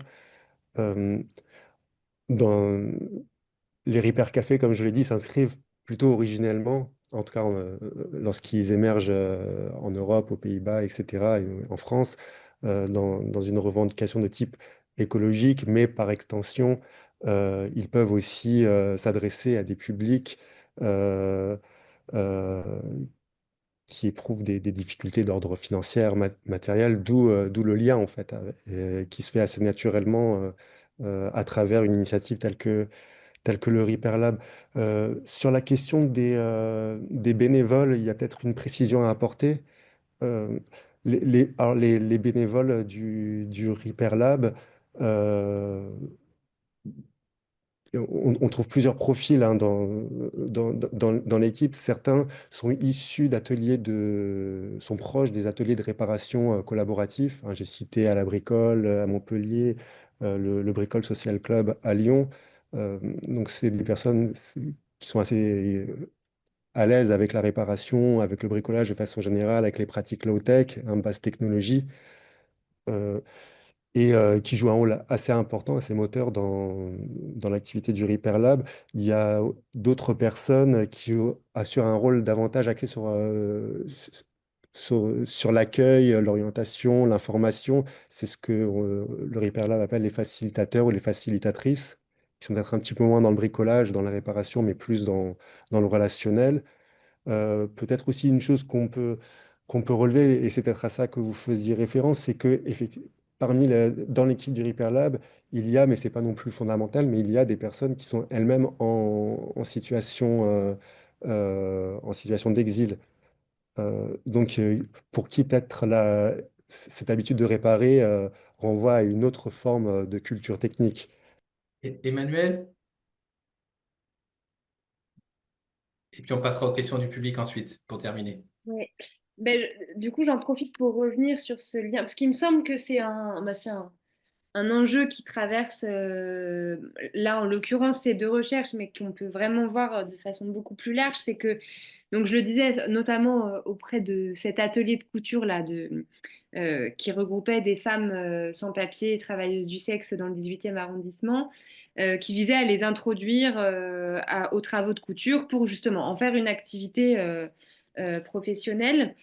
Euh, dans les Repair Café, comme je l'ai dit, s'inscrivent plutôt originellement, en tout cas lorsqu'ils émergent en Europe, aux Pays-Bas, etc., et en France, dans une revendication de type écologique, mais par extension, ils peuvent aussi s'adresser à des publics euh, euh, qui éprouvent des difficultés d'ordre financier, matériel, d'où le lien, en fait, qui se fait assez naturellement à travers une initiative telle que le Repair Lab. Sur la question des bénévoles, il y a peut-être une précision à apporter. Euh, les bénévoles du Repair Lab, euh, on trouve plusieurs profils hein, dans l'équipe. Certains sont issus sont proches des ateliers de réparation collaboratifs, hein. J'ai cité à la Bricole, à Montpellier, le Bricole Social Club à Lyon. Donc, c'est des personnes qui sont assez à l'aise avec la réparation, avec le bricolage de façon générale, avec les pratiques low-tech, hein, basse technologie. Euh, qui joue un rôle assez important, assez moteur dans l'activité du Repair Lab. Il y a d'autres personnes qui assurent un rôle davantage axé sur l'accueil, l'orientation, l'information. C'est ce que le Repair Lab appelle les facilitateurs ou les facilitatrices, qui sont peut-être un petit peu moins dans le bricolage, dans la réparation, mais plus dans le relationnel. Peut-être aussi une chose qu'on peut relever, et c'est peut-être à ça que vous faisiez référence, c'est que dans l'équipe du Repair Lab, il y a, mais c'est pas non plus fondamental, mais il y a des personnes qui sont elles-mêmes en situation d'exil. Pour qui peut-être cette habitude de réparer renvoie à une autre forme de culture technique. Emmanuel, et puis on passera aux questions du public ensuite, pour terminer. Ouais. Ben, du coup, j'en profite pour revenir sur ce lien, parce qu'il me semble que c'est un enjeu qui traverse, là en l'occurrence, ces deux recherches, mais qu'on peut vraiment voir de façon beaucoup plus large, c'est que, donc je le disais, notamment auprès de cet atelier de couture là, qui regroupait des femmes sans papier, travailleuses du sexe dans le 18e arrondissement, qui visait à les introduire aux travaux de couture pour justement en faire une activité professionnelle.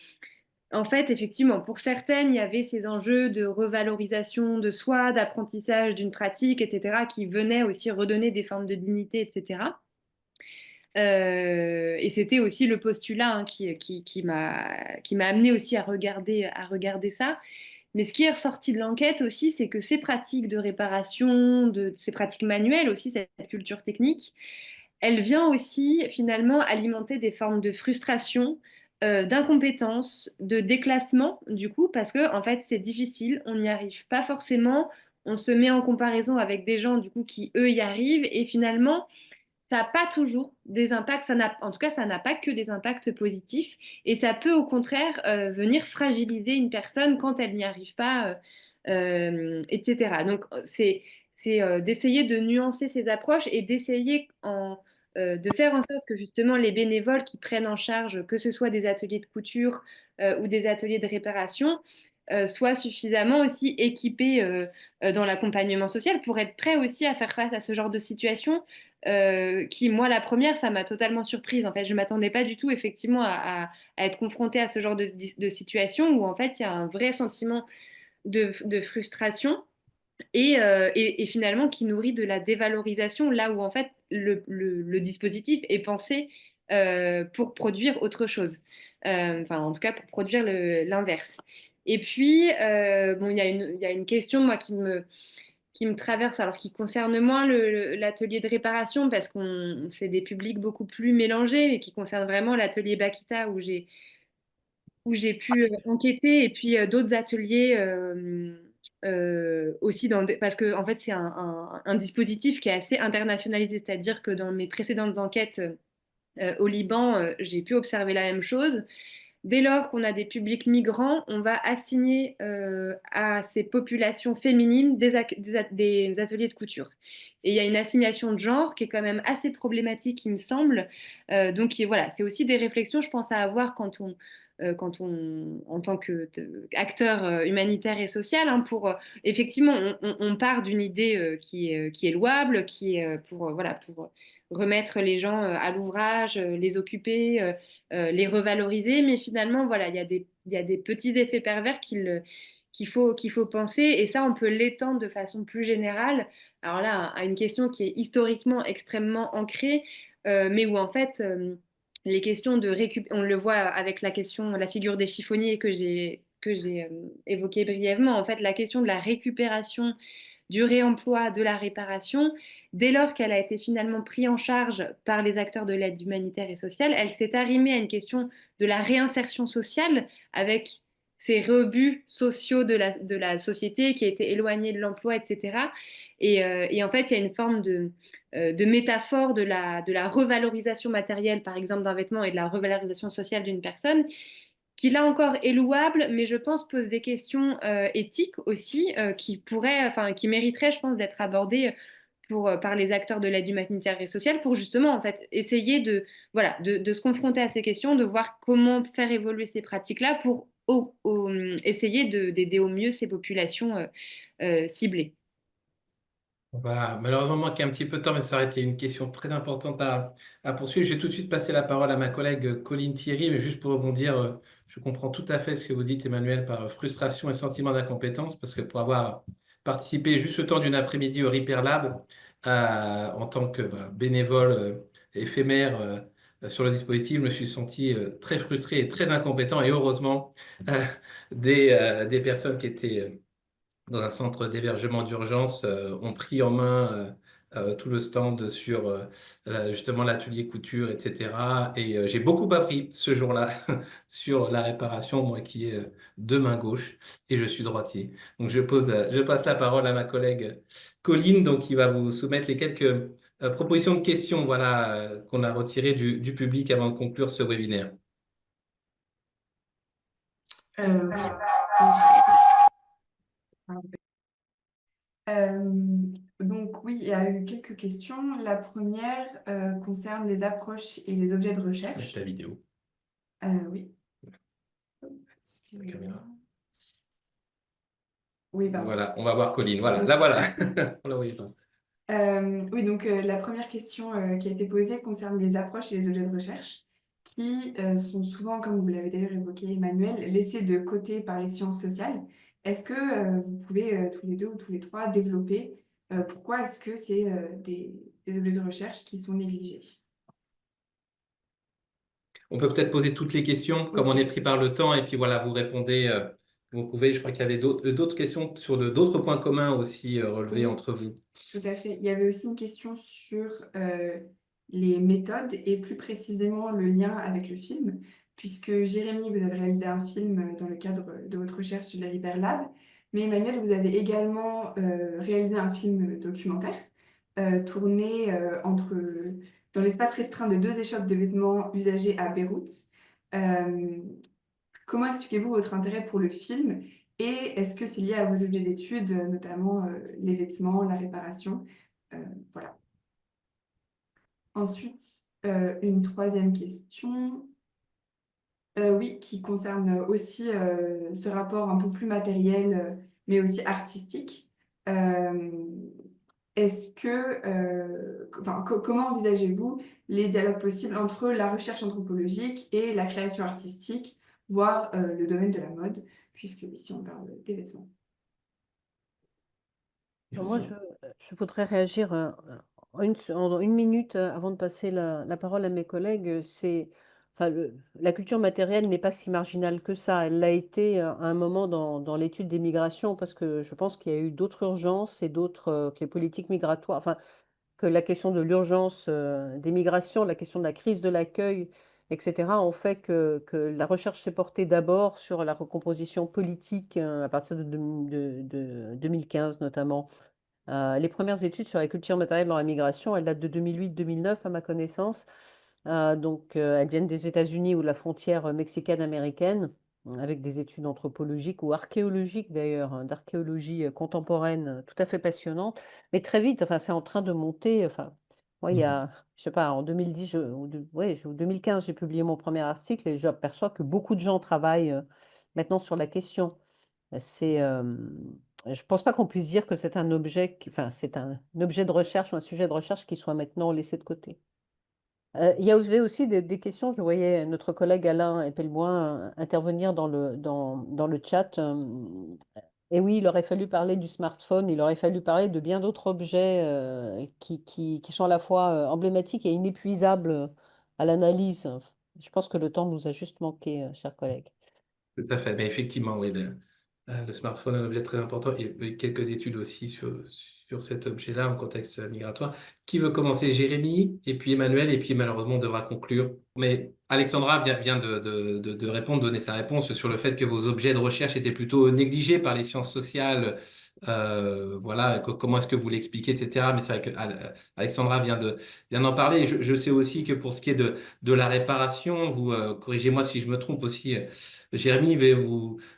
En fait, effectivement, pour certaines, il y avait ces enjeux de revalorisation de soi, d'apprentissage d'une pratique, etc., qui venaient aussi redonner des formes de dignité, etc. Et c'était aussi le postulat hein, qui m'a amené aussi à regarder ça. Mais ce qui est ressorti de l'enquête aussi, c'est que ces pratiques de réparation, ces pratiques manuelles aussi, cette culture technique, elle vient aussi finalement alimenter des formes de frustration, d'incompétence, de déclassement, du coup, parce que en fait, c'est difficile, on n'y arrive pas forcément, on se met en comparaison avec des gens, du coup, qui, eux, y arrivent, et finalement, ça n'a pas toujours des impacts, en tout cas, ça n'a pas que des impacts positifs, et ça peut au contraire venir fragiliser une personne quand elle n'y arrive pas, etc. Donc, c'est d'essayer de nuancer ces approches et d'essayer de faire en sorte que justement les bénévoles qui prennent en charge, que ce soit des ateliers de couture ou des ateliers de réparation, soient suffisamment aussi équipés dans l'accompagnement social pour être prêts aussi à faire face à ce genre de situation qui, moi, la première, ça m'a totalement surprise. En fait, je ne m'attendais pas du tout, effectivement, à être confrontée à ce genre de situation où, en fait, il y a un vrai sentiment de frustration et finalement qui nourrit de la dévalorisation, là où, en fait, le dispositif est pensé pour produire autre chose. Enfin, en tout cas, pour produire l'inverse. Et puis, bon, il y a une question, moi, qui me traverse, alors qui concerne moins l'atelier de réparation, parce qu'on c'est des publics beaucoup plus mélangés, mais qui concerne vraiment l'atelier Bakita où j'ai pu enquêter, et puis d'autres ateliers aussi, parce que en fait, c'est un dispositif qui est assez internationalisé, c'est-à-dire que dans mes précédentes enquêtes au Liban, j'ai pu observer la même chose. Dès lors qu'on a des publics migrants, on va assigner à ces populations féminines des ateliers de couture. Et il y a une assignation de genre qui est quand même assez problématique, il me semble. Donc voilà, c'est aussi des réflexions, je pense, à avoir en tant qu'acteur humanitaire et social, hein, effectivement, on part d'une idée qui est louable, qui est voilà, pour remettre les gens à l'ouvrage, les occuper, les revaloriser, mais finalement, voilà, il y a des petits effets pervers qu'il faut penser, et ça, on peut l'étendre de façon plus générale. Alors là, à une question qui est historiquement extrêmement ancrée, mais où en fait, les questions de on le voit avec la figure des chiffonniers que j'ai évoquée brièvement, en fait, la question de la récupération, du réemploi, de la réparation, dès lors qu'elle a été finalement prise en charge par les acteurs de l'aide humanitaire et sociale, elle s'est arrimée à une question de la réinsertion sociale avec ces rebuts sociaux de la société qui étaient éloignés de l'emploi, etc. Et en fait, il y a une forme de métaphore de la revalorisation matérielle, par exemple, d'un vêtement et de la revalorisation sociale d'une personne qui là encore est louable, mais je pense pose des questions éthiques aussi qui mériteraient, je pense, d'être abordées par les acteurs de l'aide humanitaire et sociale pour justement en fait essayer voilà, de se confronter à ces questions, de voir comment faire évoluer ces pratiques-là pour essayer d'aider au mieux ces populations ciblées. On va malheureusement manquer un petit peu de temps, mais ça aurait été une question très importante à poursuivre. Je vais tout de suite passer la parole à ma collègue Colline Thierry, mais juste pour rebondir, je comprends tout à fait ce que vous dites, Emmanuel, par frustration et sentiment d'incompétence, parce que pour avoir participé juste le temps d'une après-midi au Repair Lab, en tant que bénévole éphémère sur le dispositif, je me suis senti très frustré et très incompétent, et heureusement, euh, des personnes qui étaient dans un centre d'hébergement d'urgence, ont pris en main tout le stand sur justement l'atelier couture, etc. Et j'ai beaucoup appris ce jour-là sur la réparation, moi qui ai deux mains gauches et je suis droitier. Donc je passe la parole à ma collègue Colline, donc qui va vous soumettre les quelques propositions de questions, voilà, qu'on a retirées du public avant de conclure ce webinaire. Oui. Donc oui, il y a eu quelques questions. La première concerne les approches et les objets de Mettre recherche. ta vidéo, Oui. la Excusez-moi. caméra. Oui, pardon. Voilà, on va voir Colline. Voilà, Donc- là voilà. On la voyait pas. Oui, donc la première question qui a été posée concerne les approches et les objets de recherche qui sont souvent, comme vous l'avez d'ailleurs évoqué, Emmanuel, laissés de côté par les sciences sociales. Est-ce que vous pouvez tous les deux ou tous les trois développer pourquoi est-ce que c'est des objets de recherche qui sont négligés? On peut peut-être poser toutes les questions, comme on Ok. est pris par le temps, et puis voilà, vous répondez vous pouvez, je crois qu'il y avait d'autres questions sur d'autres points communs aussi relevés Oui, entre vous. tout à fait. Il y avait aussi une question sur les méthodes et plus précisément le lien avec le film, puisque Jérémy, vous avez réalisé un film dans le cadre de votre recherche sur les Hyper Lab, mais Emmanuel, vous avez également réalisé un film documentaire tourné dans l'espace restreint de deux échoppes de vêtements usagés à Beyrouth. Euh, Comment expliquez-vous votre intérêt pour le film et est-ce que c'est lié à vos objets d'études, notamment les vêtements, la réparation? Euh, voilà. Ensuite, une troisième question, oui, qui concerne aussi ce rapport un peu plus matériel, mais aussi artistique. Euh, comment envisagez-vous les dialogues possibles entre la recherche anthropologique et la création artistique, voire le domaine de la mode, puisque ici on parle des vêtements. Moi, Merci. je voudrais réagir en une minute avant de passer la parole à mes collègues. Enfin, la culture matérielle n'est pas si marginale que ça. Elle l'a été à un moment dans l'étude des migrations parce que je pense qu'il y a eu d'autres urgences et que les politiques migratoires, enfin, que la question de l'urgence des migrations, la question de la crise de l'accueil, etc., ont fait que la recherche s'est portée d'abord sur la recomposition politique à partir de 2015 notamment. Les premières études sur la culture matérielle dans la migration, elles datent de 2008-2009 à ma connaissance. Elles viennent des États-Unis ou de la frontière mexicaine-américaine, avec des études anthropologiques ou archéologiques d'ailleurs, d'archéologie contemporaine tout à fait passionnante. Mais très vite, enfin, c'est en train de monter. Enfin, moi, il y a, je sais pas, en 2010, ou 2015, j'ai publié mon premier article et j'aperçois que beaucoup de gens travaillent maintenant sur la question. C'est, je pense pas qu'on puisse dire que c'est un objet, enfin, c'est un objet de recherche ou un sujet de recherche qui soit maintenant laissé de côté. Il y avait aussi des questions. Je voyais notre collègue Alain Epelboin intervenir dans le chat. Et oui, il aurait fallu parler du smartphone, il aurait fallu parler de bien d'autres objets qui sont à la fois emblématiques et inépuisables à l'analyse. Je pense que le temps nous a juste manqué, chers collègues. Tout à fait. Mais effectivement, oui, le smartphone est un objet très important et quelques études aussi sur cet objet-là en contexte migratoire. Qui veut commencer? Jérémy, et puis Emmanuel, et puis malheureusement on devra conclure. Mais Alexandra vient de répondre, donner sa réponse sur le fait que vos objets de recherche étaient plutôt négligés par les sciences sociales. Voilà, comment est-ce que vous l'expliquez, etc. Mais c'est vrai que Alexandra vient d'en parler. Et je sais aussi que pour ce qui est de la réparation, vous, corrigez-moi si je me trompe aussi, Jérémy,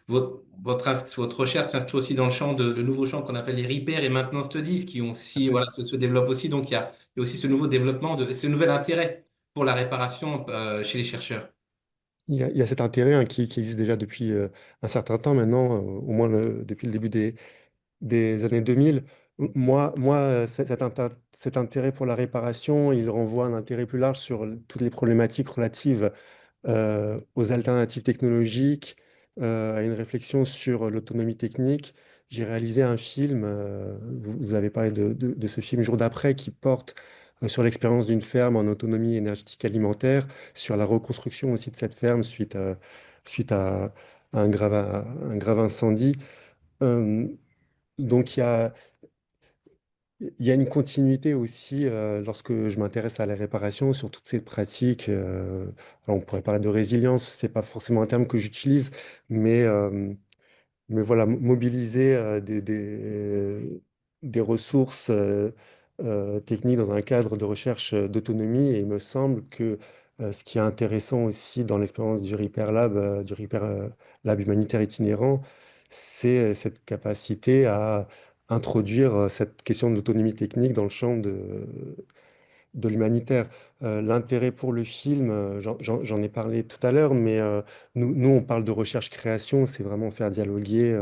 votre recherche s'inscrit aussi dans le nouveau champ qu'on appelle les repair et maintenance studies, qui ont Tout à aussi, fait. voilà, se développent aussi. Donc, il y a aussi ce nouveau développement, ce nouvel intérêt pour la réparation chez les chercheurs. Il y a cet intérêt hein, qui existe déjà depuis un certain temps maintenant, au moins depuis le début des années 2000. Cet intérêt pour la réparation, il renvoie à un intérêt plus large sur toutes les problématiques relatives aux alternatives technologiques, à une réflexion sur l'autonomie technique. J'ai réalisé un film, vous avez parlé de ce film Jour d'après, qui porte sur l'expérience d'une ferme en autonomie énergétique alimentaire, sur la reconstruction aussi de cette ferme suite à un grave incendie. Euh, donc il y a une continuité aussi lorsque je m'intéresse à la réparation sur toutes ces pratiques. Alors on pourrait parler de résilience, c'est pas forcément un terme que j'utilise, mais, euh, mais voilà, mobiliser des ressources techniques dans un cadre de recherche d'autonomie. Et il me semble que ce qui est intéressant aussi dans l'expérience du Repair Lab, du Repair Lab humanitaire itinérant, c'est cette capacité à introduire cette question de l'autonomie technique dans le champ de l'humanitaire. L'intérêt pour le film, j'en ai parlé tout à l'heure, mais nous, on parle de recherche-création, c'est vraiment faire dialoguer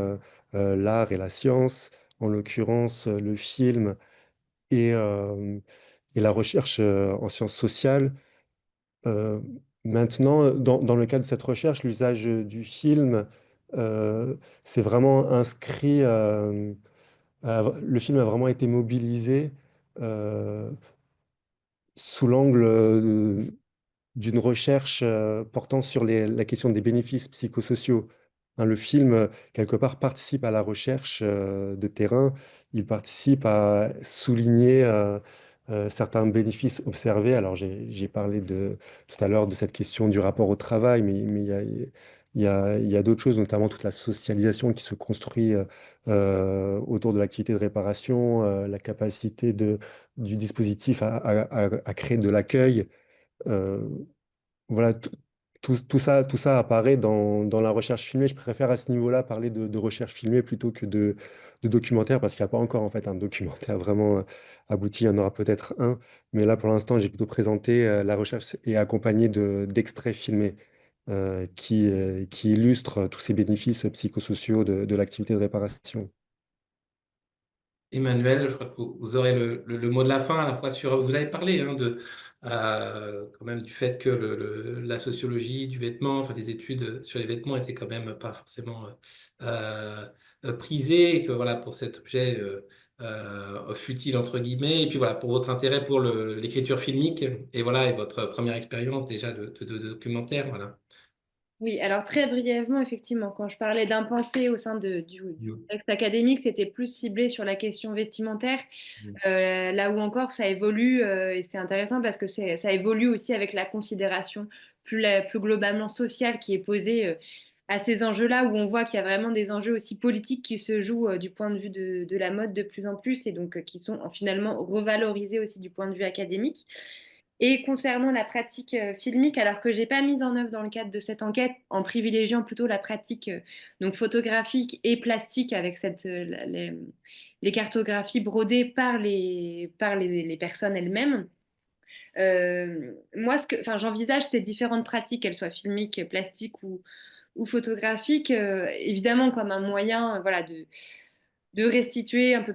l'art et la science, en l'occurrence le film et, euh, et la recherche en sciences sociales. Euh, Maintenant, dans le cadre de cette recherche, l'usage du film, euh, c'est vraiment inscrit, le film a vraiment été mobilisé euh, sous l'angle d'une recherche portant sur la question des bénéfices psychosociaux. Hein, le film, quelque part, participe à la recherche de terrain. Il participe à souligner certains bénéfices observés. Alors, j'ai parlé tout à l'heure de cette question du rapport au travail, mais il y a d'autres choses, notamment toute la socialisation qui se construit autour de l'activité de réparation, la capacité du dispositif à créer de l'accueil. Euh, voilà, tout ça apparaît dans la recherche filmée. Je préfère à ce niveau-là parler de recherche filmée plutôt que de documentaire parce qu'il n'y a pas encore en fait un documentaire vraiment abouti. Il y en aura peut-être un, mais là pour l'instant j'ai plutôt présenté la recherche et accompagné d'extraits filmés qui illustrent tous ces bénéfices psychosociaux de l'activité de réparation. Emmanuel, je crois que vous aurez le mot de la fin à la fois sur. Vous avez parlé hein, quand même du fait que la sociologie du vêtement, enfin des études sur les vêtements étaient quand même pas forcément prisées, et que voilà pour cet objet futile entre guillemets, et puis voilà pour votre intérêt pour l'écriture filmique et voilà et votre première expérience déjà de documentaire, voilà. Oui, alors très brièvement, effectivement, quand je parlais d'impensé au sein du texte académique, c'était plus ciblé sur la question vestimentaire. Là où encore ça évolue, et c'est intéressant parce que ça évolue aussi avec la considération plus globalement sociale qui est posée à ces enjeux-là, où on voit qu'il y a vraiment des enjeux aussi politiques qui se jouent du point de vue de la mode de plus en plus et donc qui sont finalement revalorisés aussi du point de vue académique. Et concernant la pratique filmique, alors que j'ai pas mise en œuvre dans le cadre de cette enquête, en privilégiant plutôt la pratique donc photographique et plastique avec les cartographies brodées par les personnes elles-mêmes. Moi, enfin, j'envisage ces différentes pratiques, qu'elles soient filmiques, plastiques ou photographiques, évidemment comme un moyen, voilà, de restituer un peu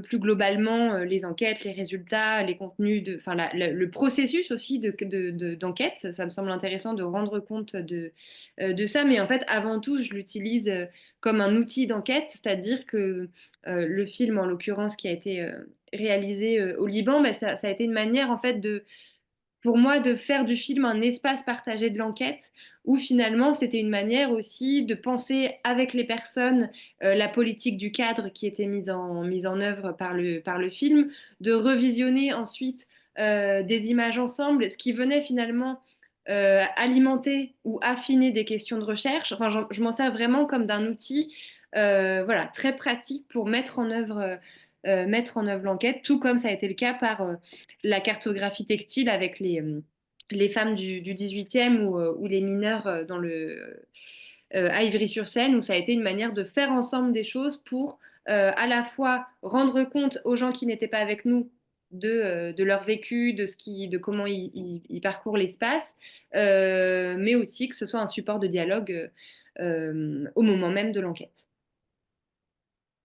plus globalement les enquêtes, les résultats, les contenus, enfin, le processus aussi d'enquête. Ça me semble intéressant de rendre compte de ça, mais en fait, avant tout, je l'utilise comme un outil d'enquête, c'est-à-dire que le film, en l'occurrence, qui a été réalisé au Liban, ben, ça a été une manière, en fait, pour moi, de faire du film un espace partagé de l'enquête, où finalement c'était une manière aussi de penser avec les personnes la politique du cadre qui était mise en œuvre par le film, de revisionner ensuite des images ensemble, ce qui venait finalement alimenter ou affiner des questions de recherche. Enfin, je m'en sers vraiment comme d'un outil voilà, très pratique pour mettre en œuvre l'enquête, tout comme ça a été le cas par la cartographie textile avec les femmes du 18e ou les mineurs à Ivry-sur-Seine, où ça a été une manière de faire ensemble des choses pour à la fois rendre compte aux gens qui n'étaient pas avec nous de leur vécu, de comment ils parcourent l'espace, mais aussi que ce soit un support de dialogue au moment même de l'enquête.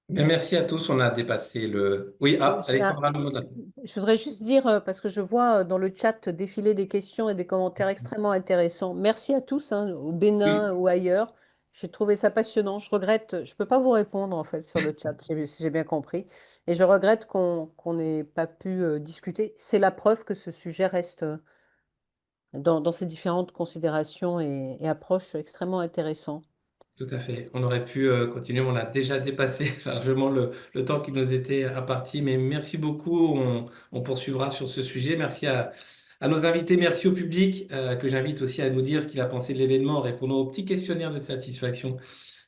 Bien, merci à tous, on a dépassé le. Oui, J'ai un- Alexandra, le mot de la fin. Je voudrais juste dire, parce que je vois dans le chat défiler des questions et des commentaires extrêmement intéressants. Merci à tous, hein, au Oui, Bénin ou ailleurs. J'ai trouvé ça passionnant. Je regrette, je ne peux pas vous répondre en fait sur le chat, si j'ai bien compris. Et je regrette qu'on n'ait pas pu discuter. C'est la preuve que ce sujet reste dans ses différentes considérations et approches extrêmement intéressant. tout à fait. On aurait pu continuer, mais on a déjà dépassé largement le temps qui nous était imparti. Mais merci beaucoup. On poursuivra sur ce sujet. Merci à nos invités. Merci au public que j'invite aussi à nous dire ce qu'il a pensé de l'événement en répondant au petit questionnaire de satisfaction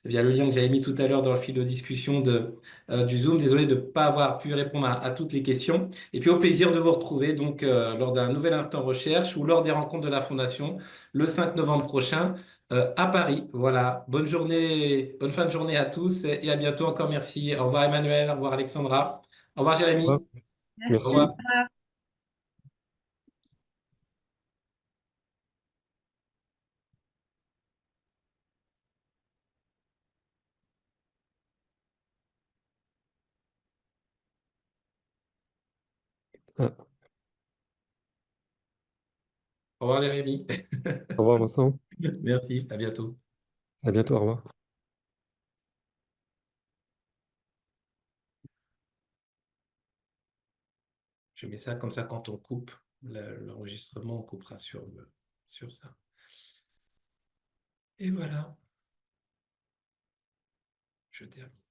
via le lien que j'avais mis tout à l'heure dans le fil de discussion du Zoom. Désolé de ne pas avoir pu répondre à toutes les questions. Et puis au plaisir de vous retrouver donc lors d'un nouvel instant recherche ou lors des rencontres de la Fondation le 5 novembre prochain à Paris. Voilà. Bonne journée, bonne fin de journée à tous et à bientôt. Encore merci. Au revoir Emmanuel, au revoir Alexandra, au revoir Au revoir. Jérémy. Au Merci. Merci. revoir. Ah, Au revoir Jérémy. au revoir Vincent. Merci, à bientôt. À bientôt. Au revoir. Je mets ça comme ça quand on coupe l'enregistrement, on coupera sur ça. Et voilà. Je termine.